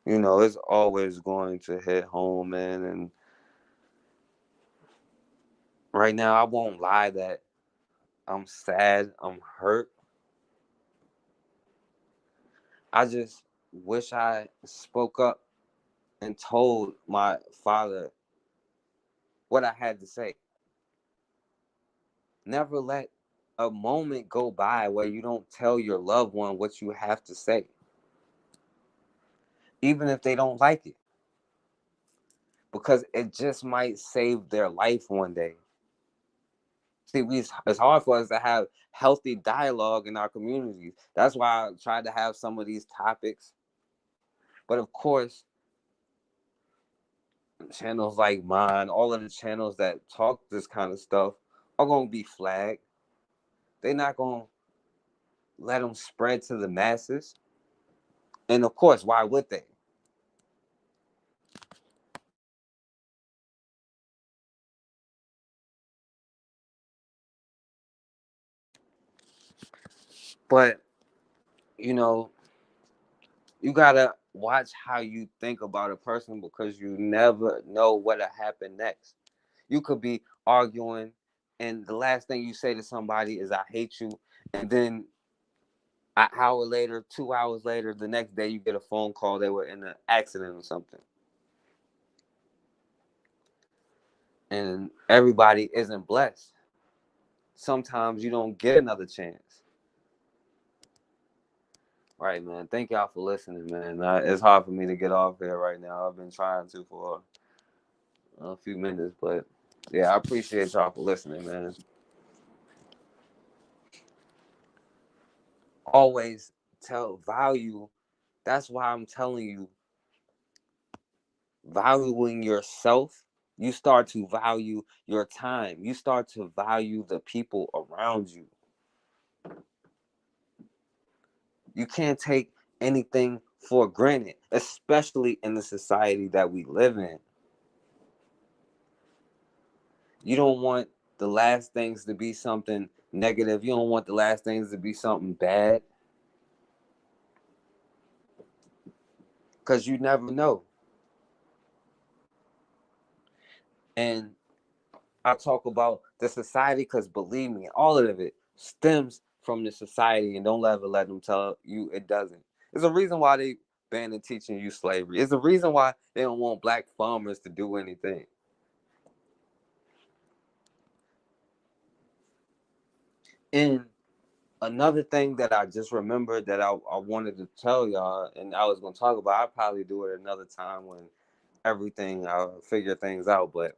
it's always going to hit home, man. And right now, I won't lie that I'm sad, I'm hurt. I just wish I spoke up and told my father what I had to say. Never let a moment go by where you don't tell your loved one what you have to say, even if they don't like it, because it just might save their life one day. See, it's hard for us to have healthy dialogue in our communities. That's why I tried to have some of these topics. But of course, channels like mine, all of the channels that talk this kind of stuff, are going to be flagged. They're not going to let them spread to the masses. And of course, why would they? But, you know, you gotta watch how you think about a person because you never know what'll happen next. You could be arguing, and the last thing you say to somebody is "I hate you," and then an hour later, 2 hours later, the next day you get a phone call they were in an accident or something, and everybody isn't blessed. Sometimes you don't get another chance. Right, man. Thank y'all for listening, man. It's hard for me to get off here right now. I've been trying to for a few minutes, but yeah, I appreciate y'all for listening, man. Always tell value. That's why I'm telling you, valuing yourself, you start to value your time. You start to value the people around you. You can't take anything for granted, especially in the society that we live in. You don't want the last things to be something negative. You don't want the last things to be something bad, because you never know. And I talk about the society because believe me, all of it stems from the society, and don't ever let them tell you it doesn't. There's a reason why they banning teaching you slavery. It's a reason why they don't want black farmers to do anything. And another thing that I just remembered that I wanted to tell y'all, and I was going to talk about, I'll probably do it another time when everything, I'll figure things out. But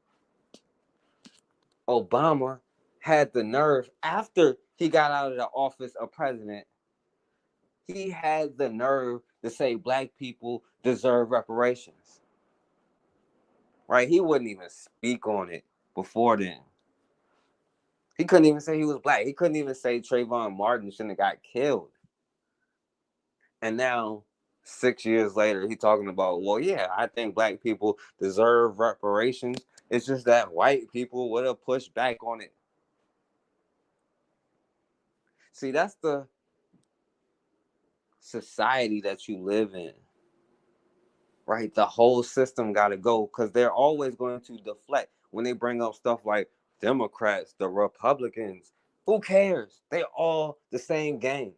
Obama had the nerve, after he got out of the office of president, he had the nerve to say black people deserve reparations. Right? He wouldn't even speak on it before then. He couldn't even say he was black. He couldn't even say Trayvon Martin shouldn't have got killed. And now, 6 years later, he's talking about, well, yeah, I think black people deserve reparations. It's just that white people would have pushed back on it. See, that's the society that you live in, right? The whole system got to go, because they're always going to deflect when they bring up stuff like Democrats, the Republicans. Who cares? They're all the same game.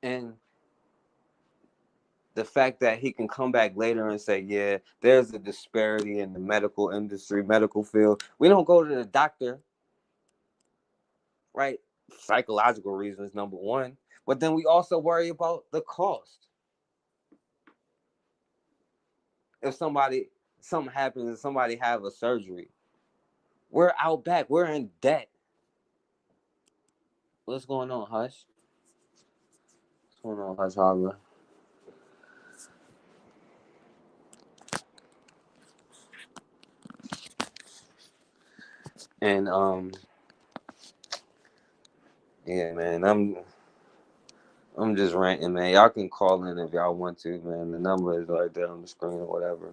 And the fact that he can come back later and say, yeah, there's a disparity in the medical industry, medical field. We don't go to the doctor, right? Psychological reasons, number one. But then we also worry about the cost. If something happens and somebody have a surgery, we're out back. We're in debt. What's going on, Hush? What's going on, Hush Harbor? And yeah, man, I'm just ranting, man. Y'all can call in if y'all want to, man. The number is right there on the screen or whatever.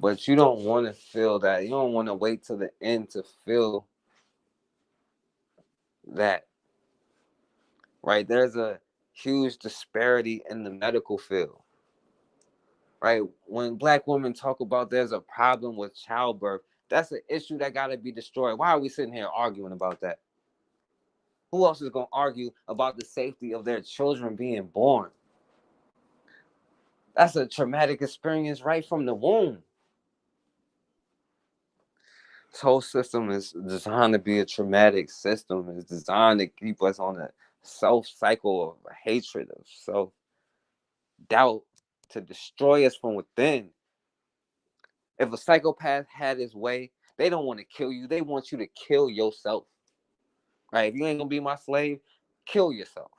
But you don't want to feel that. You don't want to wait till the end to feel that. Right? There's a huge disparity in the medical field. Right? When black women talk about there's a problem with childbirth, that's an issue that got to be destroyed. Why are we sitting here arguing about that? Who else is going to argue about the safety of their children being born? That's a traumatic experience right from the womb. This whole system is designed to be a traumatic system. It's designed to keep us on a self cycle of hatred, of self doubt, to destroy us from within. If a psychopath had his way, they don't want to kill you. They want you to kill yourself. Right? If you ain't gonna be my slave, kill yourself.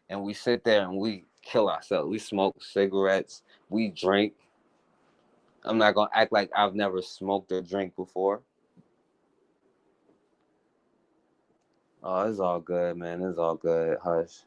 And we sit there and we kill ourselves. We smoke cigarettes. We drink. I'm not gonna act like I've never smoked or drank before. Oh, it's all good, man. It's all good. Hush.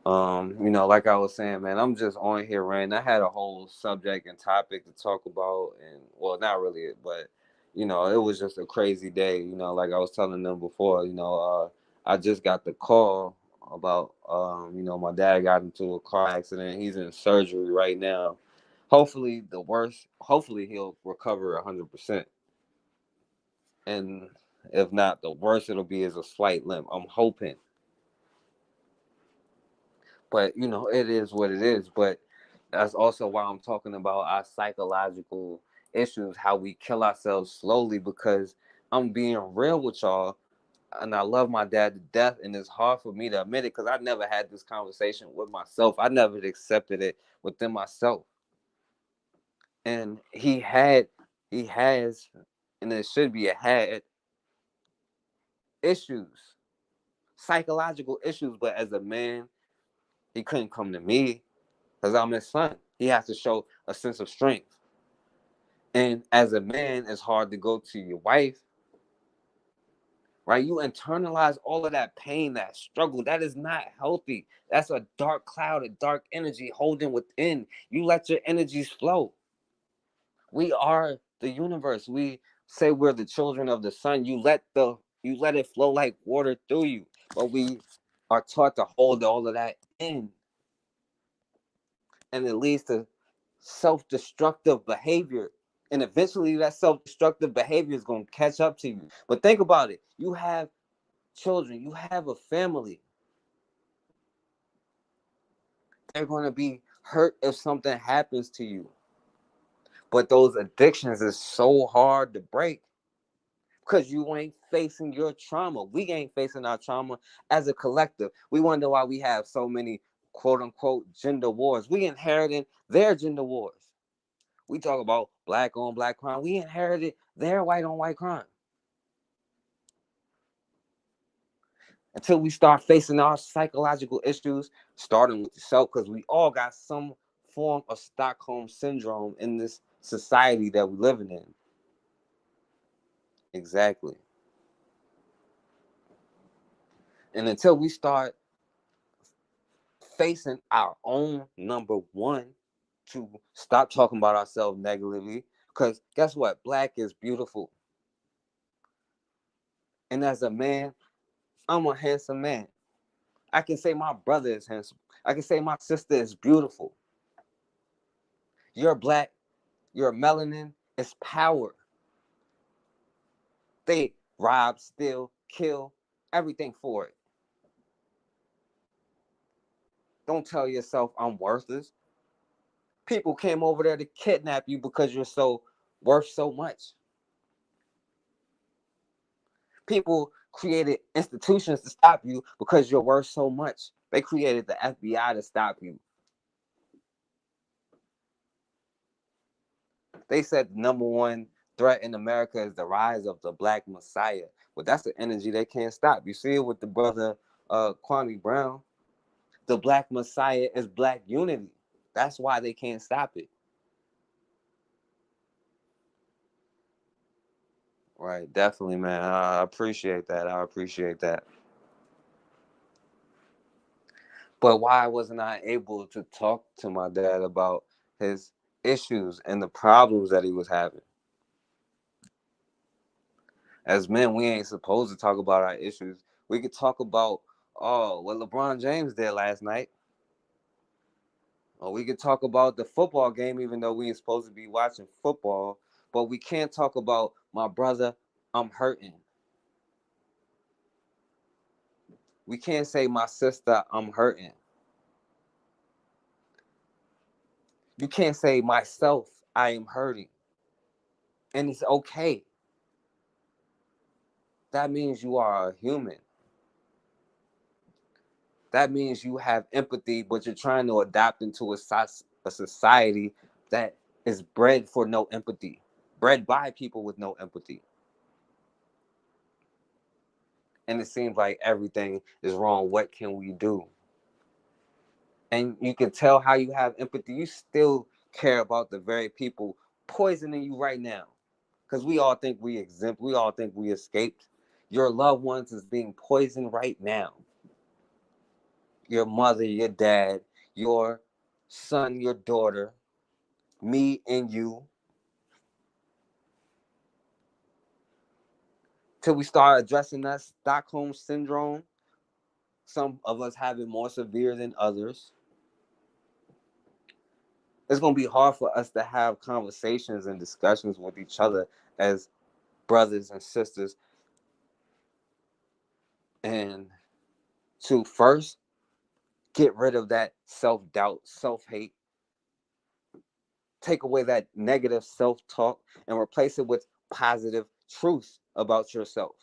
Like I was saying, man, I'm just on here ranting. I had a whole subject and topic to talk about, and well, not really, but it was just a crazy day. Like I was telling them before, I just got the call about, my dad got into a car accident. He's in surgery right now. Hopefully he'll recover 100%. And if not, the worst it'll be is a slight limp. I'm hoping. But it is what it is. But that's also why I'm talking about our psychological issues, how we kill ourselves slowly, because I'm being real with y'all, and I love my dad to death, and it's hard for me to admit it because I never had this conversation with myself. I never accepted it within myself. And he has, and it should be a had, issues, psychological issues, but as a man, he couldn't come to me because I'm his son. He has to show a sense of strength. And as a man, it's hard to go to your wife, right? You internalize all of that pain, that struggle. That is not healthy. That's a dark cloud, a dark energy holding within. You let your energies flow. We are the universe. We say we're the children of the sun. You let it flow like water through you. But we are taught to hold all of that in. And it leads to self-destructive behavior. And eventually that self-destructive behavior is going to catch up to you. But think about it. You have children, you have a family. They're going to be hurt if something happens to you. But those addictions is so hard to break because you ain't facing your trauma. We ain't facing our trauma as a collective. We wonder why we have so many quote unquote gender wars. We inherited their gender wars. We talk about black on black crime. We inherited their white on white crime. Until we start facing our psychological issues, starting with yourself, because we all got some form of Stockholm syndrome in this society that we're living in. Exactly. And until we start facing our own number one to stop talking about ourselves negatively, because guess what? Black is beautiful. And as a man, I'm a handsome man. I can say my brother is handsome. I can say my sister is beautiful. You're black, you're melanin, it's power. They rob, steal, kill, everything for it. Don't tell yourself I'm worthless. People came over there to kidnap you because you're so worth so much. People created institutions to stop you because you're worth so much. They created the FBI to stop you. They said the number one threat in America is the rise of the Black Messiah. But that's the energy they can't stop. You see it with the brother Kwame Brown. The Black Messiah is Black unity. That's why they can't stop it. Right, definitely, man. I appreciate that. I appreciate that. But why wasn't I able to talk to my dad about his issues and the problems that he was having? As men, we ain't supposed to talk about our issues. We could talk about, oh, what LeBron James did last night. Or we could talk about the football game, even though we ain't supposed to be watching football. But we can't talk about my brother, I'm hurting. We can't say my sister, I'm hurting. You can't say myself, I am hurting. And it's okay. That means you are a human. That means you have empathy, but you're trying to adapt into a society that is bred for no empathy, bred by people with no empathy. And it seems like everything is wrong. What can we do? And you can tell how you have empathy. You still care about the very people poisoning you right now. Because we all think we exempt. We all think we escaped. Your loved ones is being poisoned right now. Your mother, your dad, your son, your daughter, me and you. Till we start addressing that Stockholm syndrome, some of us have it more severe than others. It's going to be hard for us to have conversations and discussions with each other as brothers and sisters, and to first get rid of that self-doubt, self-hate, take away that negative self-talk and replace it with positive truth about yourself.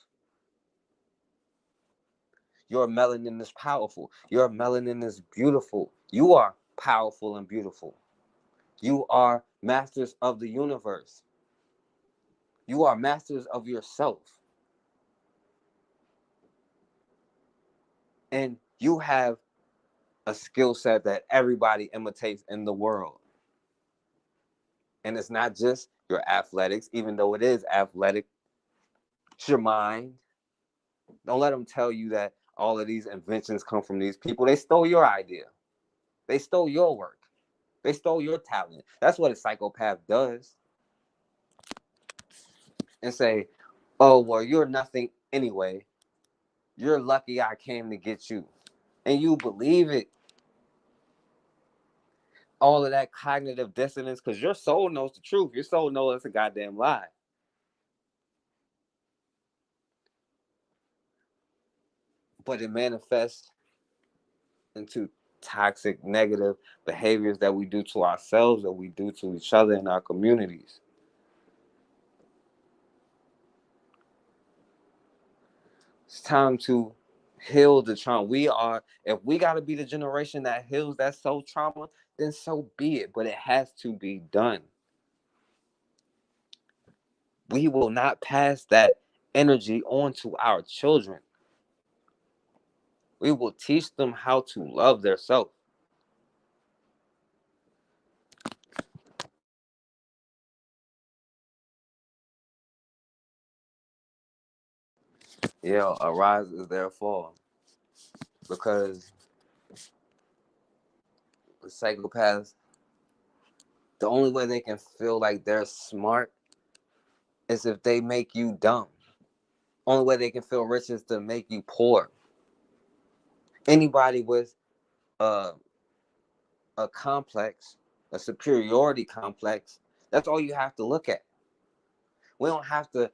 Your melanin is powerful. Your melanin is beautiful. You are powerful and beautiful. You are masters of the universe. You are masters of yourself. And you have a skill set that everybody imitates in the world. And it's not just your athletics, even though it is athletic. It's your mind. Don't let them tell you that all of these inventions come from these people. They stole your idea. They stole your work. They stole your talent. That's what a psychopath does. And say, oh, well, you're nothing anyway. You're lucky I came to get you. And you believe it. All of that cognitive dissonance, because your soul knows the truth. Your soul knows it's a goddamn lie. But it manifests into toxic, negative behaviors that we do to ourselves, that we do to each other in our communities. It's time to heal the trauma. If we got to be the generation that heals that soul trauma, then so be it. But it has to be done. We will not pass that energy on to our children. We will teach them how to love themselves. Yeah, a rise is their fall. Because the psychopaths, the only way they can feel like they're smart is if they make you dumb. Only way they can feel rich is to make you poor. Anybody with a, a complex, a superiority complex, that's all you have to look at. We don't have to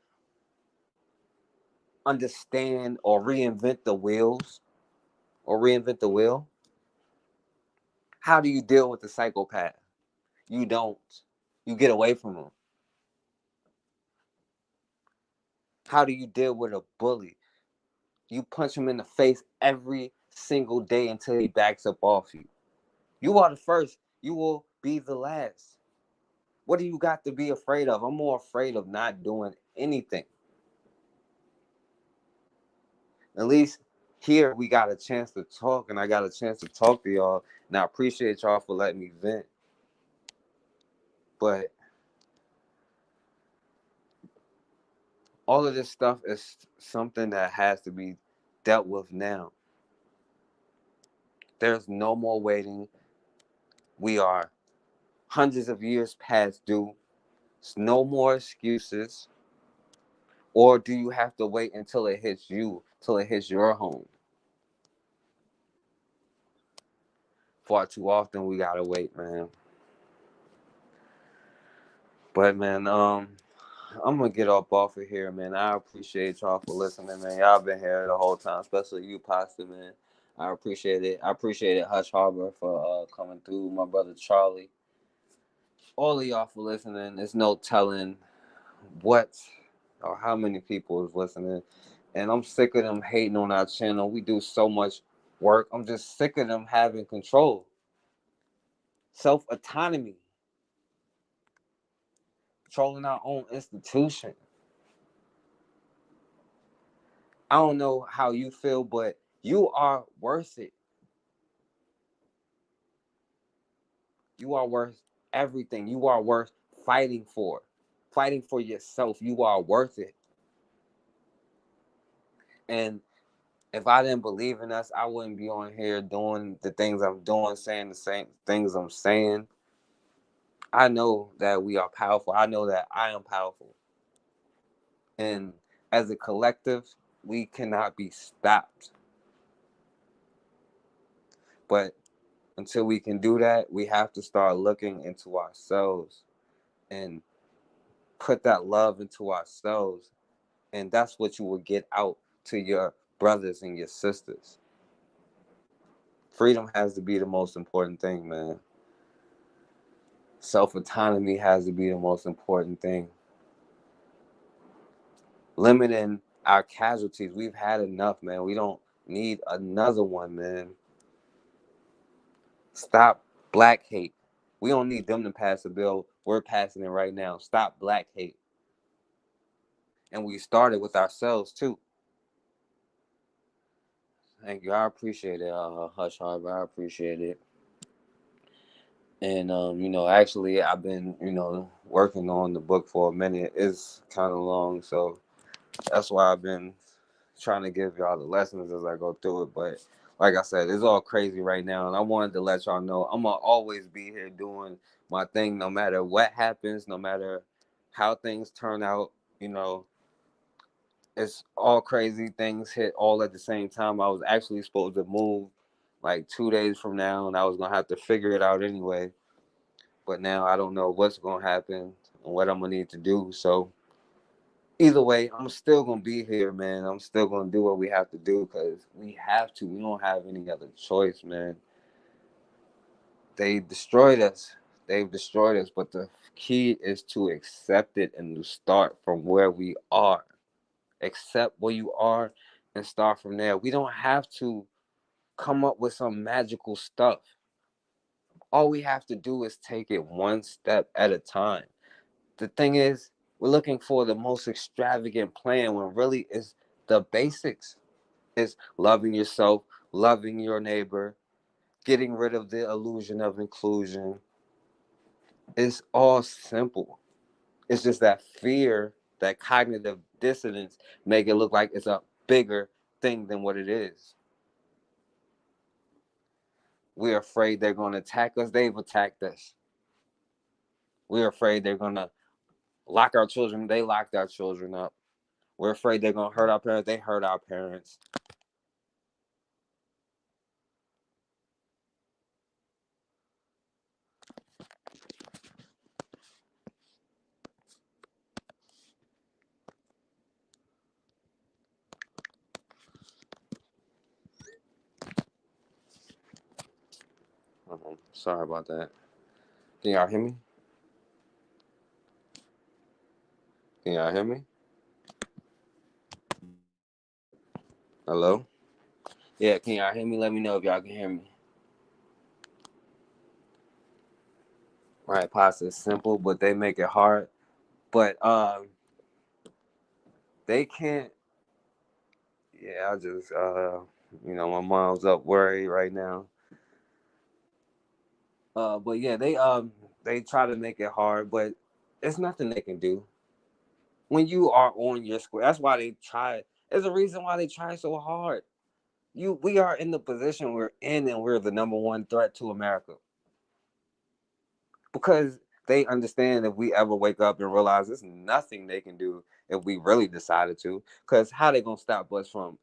understand or reinvent the wheels or reinvent the wheel. How do you deal with the psychopath? You don't. You get away from them. How do you deal with a bully? You punch him in the face every single day until he backs up off you. You are the first. You will be the last. What do you got to be afraid of? I'm more afraid of not doing anything. At least here we got a chance to talk, and I got a chance to talk to y'all. And I appreciate y'all for letting me vent. But all of this stuff is something that has to be dealt with now. There's no more waiting. We are hundreds of years past due. There's no more excuses. Or do you have to wait until it hits you, till it hits your home? Far too often we gotta wait, man. But man, I'm gonna get up off of here, man. I appreciate y'all for listening, man. Y'all been here the whole time, especially you, Pasta, man. I appreciate it. I appreciate it, Hush Harbor, for coming through. My brother Charlie, all of y'all for listening. There's no telling what or how many people is listening, and I'm sick of them hating on our channel. We do so much work. I'm just sick of them having control, self autonomy, controlling our own institution. I don't know how you feel, but you are worth it. You are worth everything. You are worth fighting for. Fighting for yourself. You are worth it. And if I didn't believe in us, I wouldn't be on here doing the things I'm doing, saying the same things I'm saying. I know that we are powerful. I know that I am powerful. And as a collective, we cannot be stopped. But until we can do that, we have to start looking into ourselves and put that love into ourselves. And that's what you will get out to your brothers and your sisters. Freedom has to be the most important thing, man. Self-autonomy has to be the most important thing. Limiting our casualties. We've had enough, man. We don't need another one, man. Stop black hate. We don't need them to pass a bill. We're passing it right now. Stop black hate. And we started with ourselves, too. Thank you. I appreciate it, Hush Harbor. I appreciate it. And actually I've been, working on the book for a minute. It's kind of long, so that's why I've been trying to give y'all the lessons as I go through it. But like I said, it's all crazy right now, and I wanted to let y'all know I'm gonna always be here doing my thing, no matter what happens, no matter how things turn out. You know, it's all crazy. Things hit all at the same time. I was actually supposed to move like 2 days from now, and I was gonna have to figure it out anyway. But now I don't know what's gonna happen and what I'm gonna need to do. So either way, I'm still gonna be here, man. I'm still gonna do what we have to do because we have to. We don't have any other choice, man. They destroyed us. They've destroyed us. But the key is to accept it and to start from where we are. Accept where you are and start from there. We don't have to come up with some magical stuff. All we have to do is take it one step at a time. The thing is, we're looking for the most extravagant plan when really it's the basics. It's loving yourself, loving your neighbor, getting rid of the illusion of inclusion. It's all simple. It's just that fear, that cognitive dissonance, make it look like it's a bigger thing than what it is. We're afraid they're going to attack us. They've attacked us. We're afraid they're going to lock our children. They locked our children up. We're afraid they're going to hurt our parents. They hurt our parents. Sorry about that. Can y'all hear me? Can y'all hear me? Hello? Yeah, can y'all hear me? Let me know if y'all can hear me. Right, pasta is simple, but they make it hard. But they can't. Yeah, I just my mom's up worried right now. But yeah, they try to make it hard, but it's nothing they can do. When you are on your square, that's why they try. There's a reason why they try so hard. We are in the position we're in, and we're the number one threat to America because they understand if we ever wake up and realize there's nothing they can do if we really decided to. Because how they gonna stop us from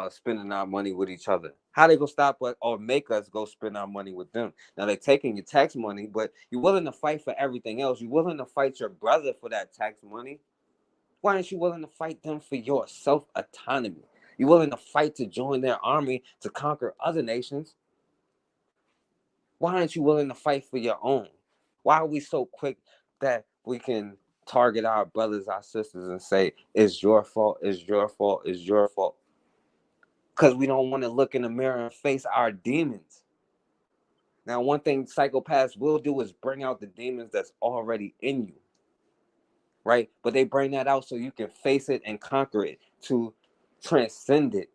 spending our money with each other? How they gonna stop us or make us go spend our money with them? Now they're taking your tax money, but you're willing to fight for everything else. You're willing to fight your brother for that tax money. Why aren't you willing to fight them for your self autonomy? You're willing to fight to join their army to conquer other nations. Why aren't you willing to fight for your own? Why are we so quick that we can target our brothers, our sisters, and say, it's your fault, it's your fault, it's your fault? Because we don't want to look in the mirror and face our demons. Now, one thing psychopaths will do is bring out the demons that's already in you, right? But they bring that out so you can face it and conquer it, to transcend it.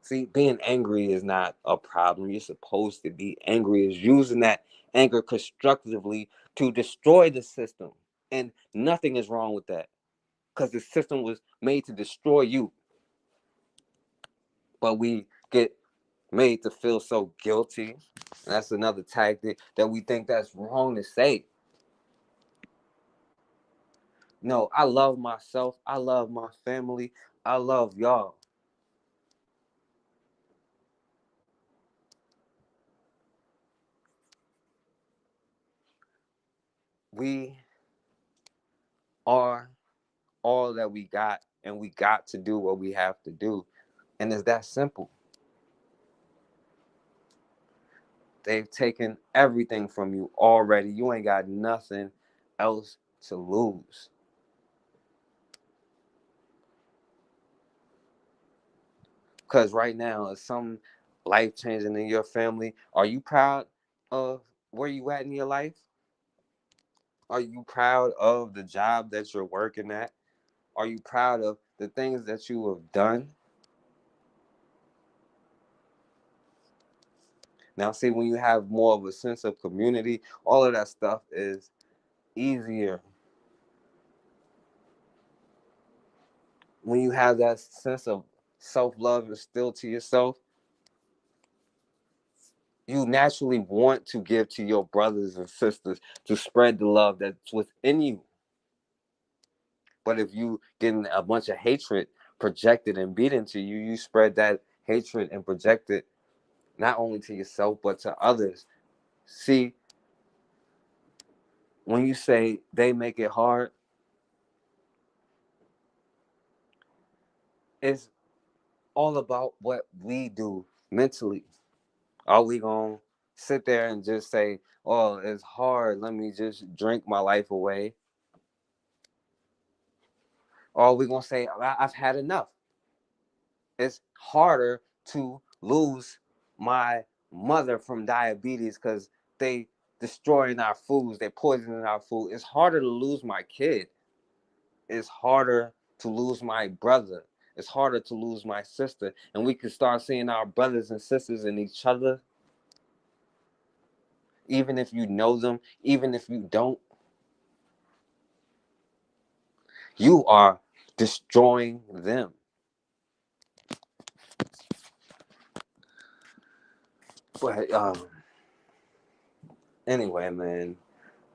See, being angry is not a problem. You're supposed to be angry, is using that anger constructively to destroy the system. And nothing is wrong with that because the system was made to destroy you. But we get made to feel so guilty. And that's another tactic that we think that's wrong to say. No, I love myself. I love my family. I love y'all. We are all that we got, and we got to do what we have to do. And it's that simple. They've taken everything from you already. You ain't got nothing else to lose. Because right now, is some life changing in your family. Are you proud of where you at in your life? Are you proud of the job that you're working at? Are you proud of the things that you have done? Now, see, when you have more of a sense of community, all of that stuff is easier. When you have that sense of self-love instilled to yourself, you naturally want to give to your brothers and sisters to spread the love that's within you. But if you getting a bunch of hatred projected and beat into you, you spread that hatred and project it not only to yourself but to others. See, when you say they make it hard, it's all about what we do mentally. Are we gonna sit there and just say, "Oh, it's hard. Let me just drink my life away," or are we gonna say, "I've had enough"? It's harder to lose my mother from diabetes because they destroying our foods, they poisoning our food. It's harder to lose my kid. It's harder to lose my brother. It's harder to lose my sister. And we can start seeing our brothers and sisters in each other, even if you know them, even if you don't. You are destroying them. But anyway, man,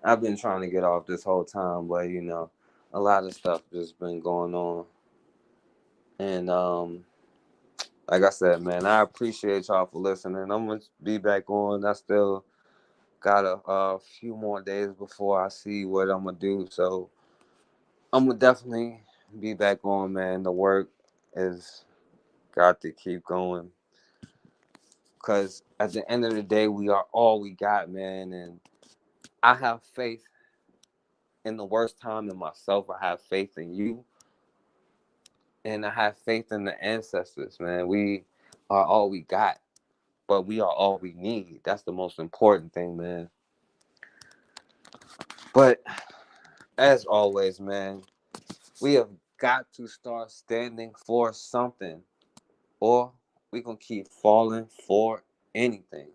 I've been trying to get off this whole time, but a lot of stuff just been going on. And like I said, man, I appreciate y'all for listening. I'm gonna be back on. I still got a few more days before I see what I'm gonna do. So I'm gonna definitely be back on, man. The work is got to keep going. Cause at the end of the day, we are all we got, man. And I have faith in the worst time in myself. I have faith in you. And I have faith in the ancestors, man. We are all we got, but we are all we need. That's the most important thing, man. But as always, man, we have got to start standing for something, or we gonna keep falling for anything.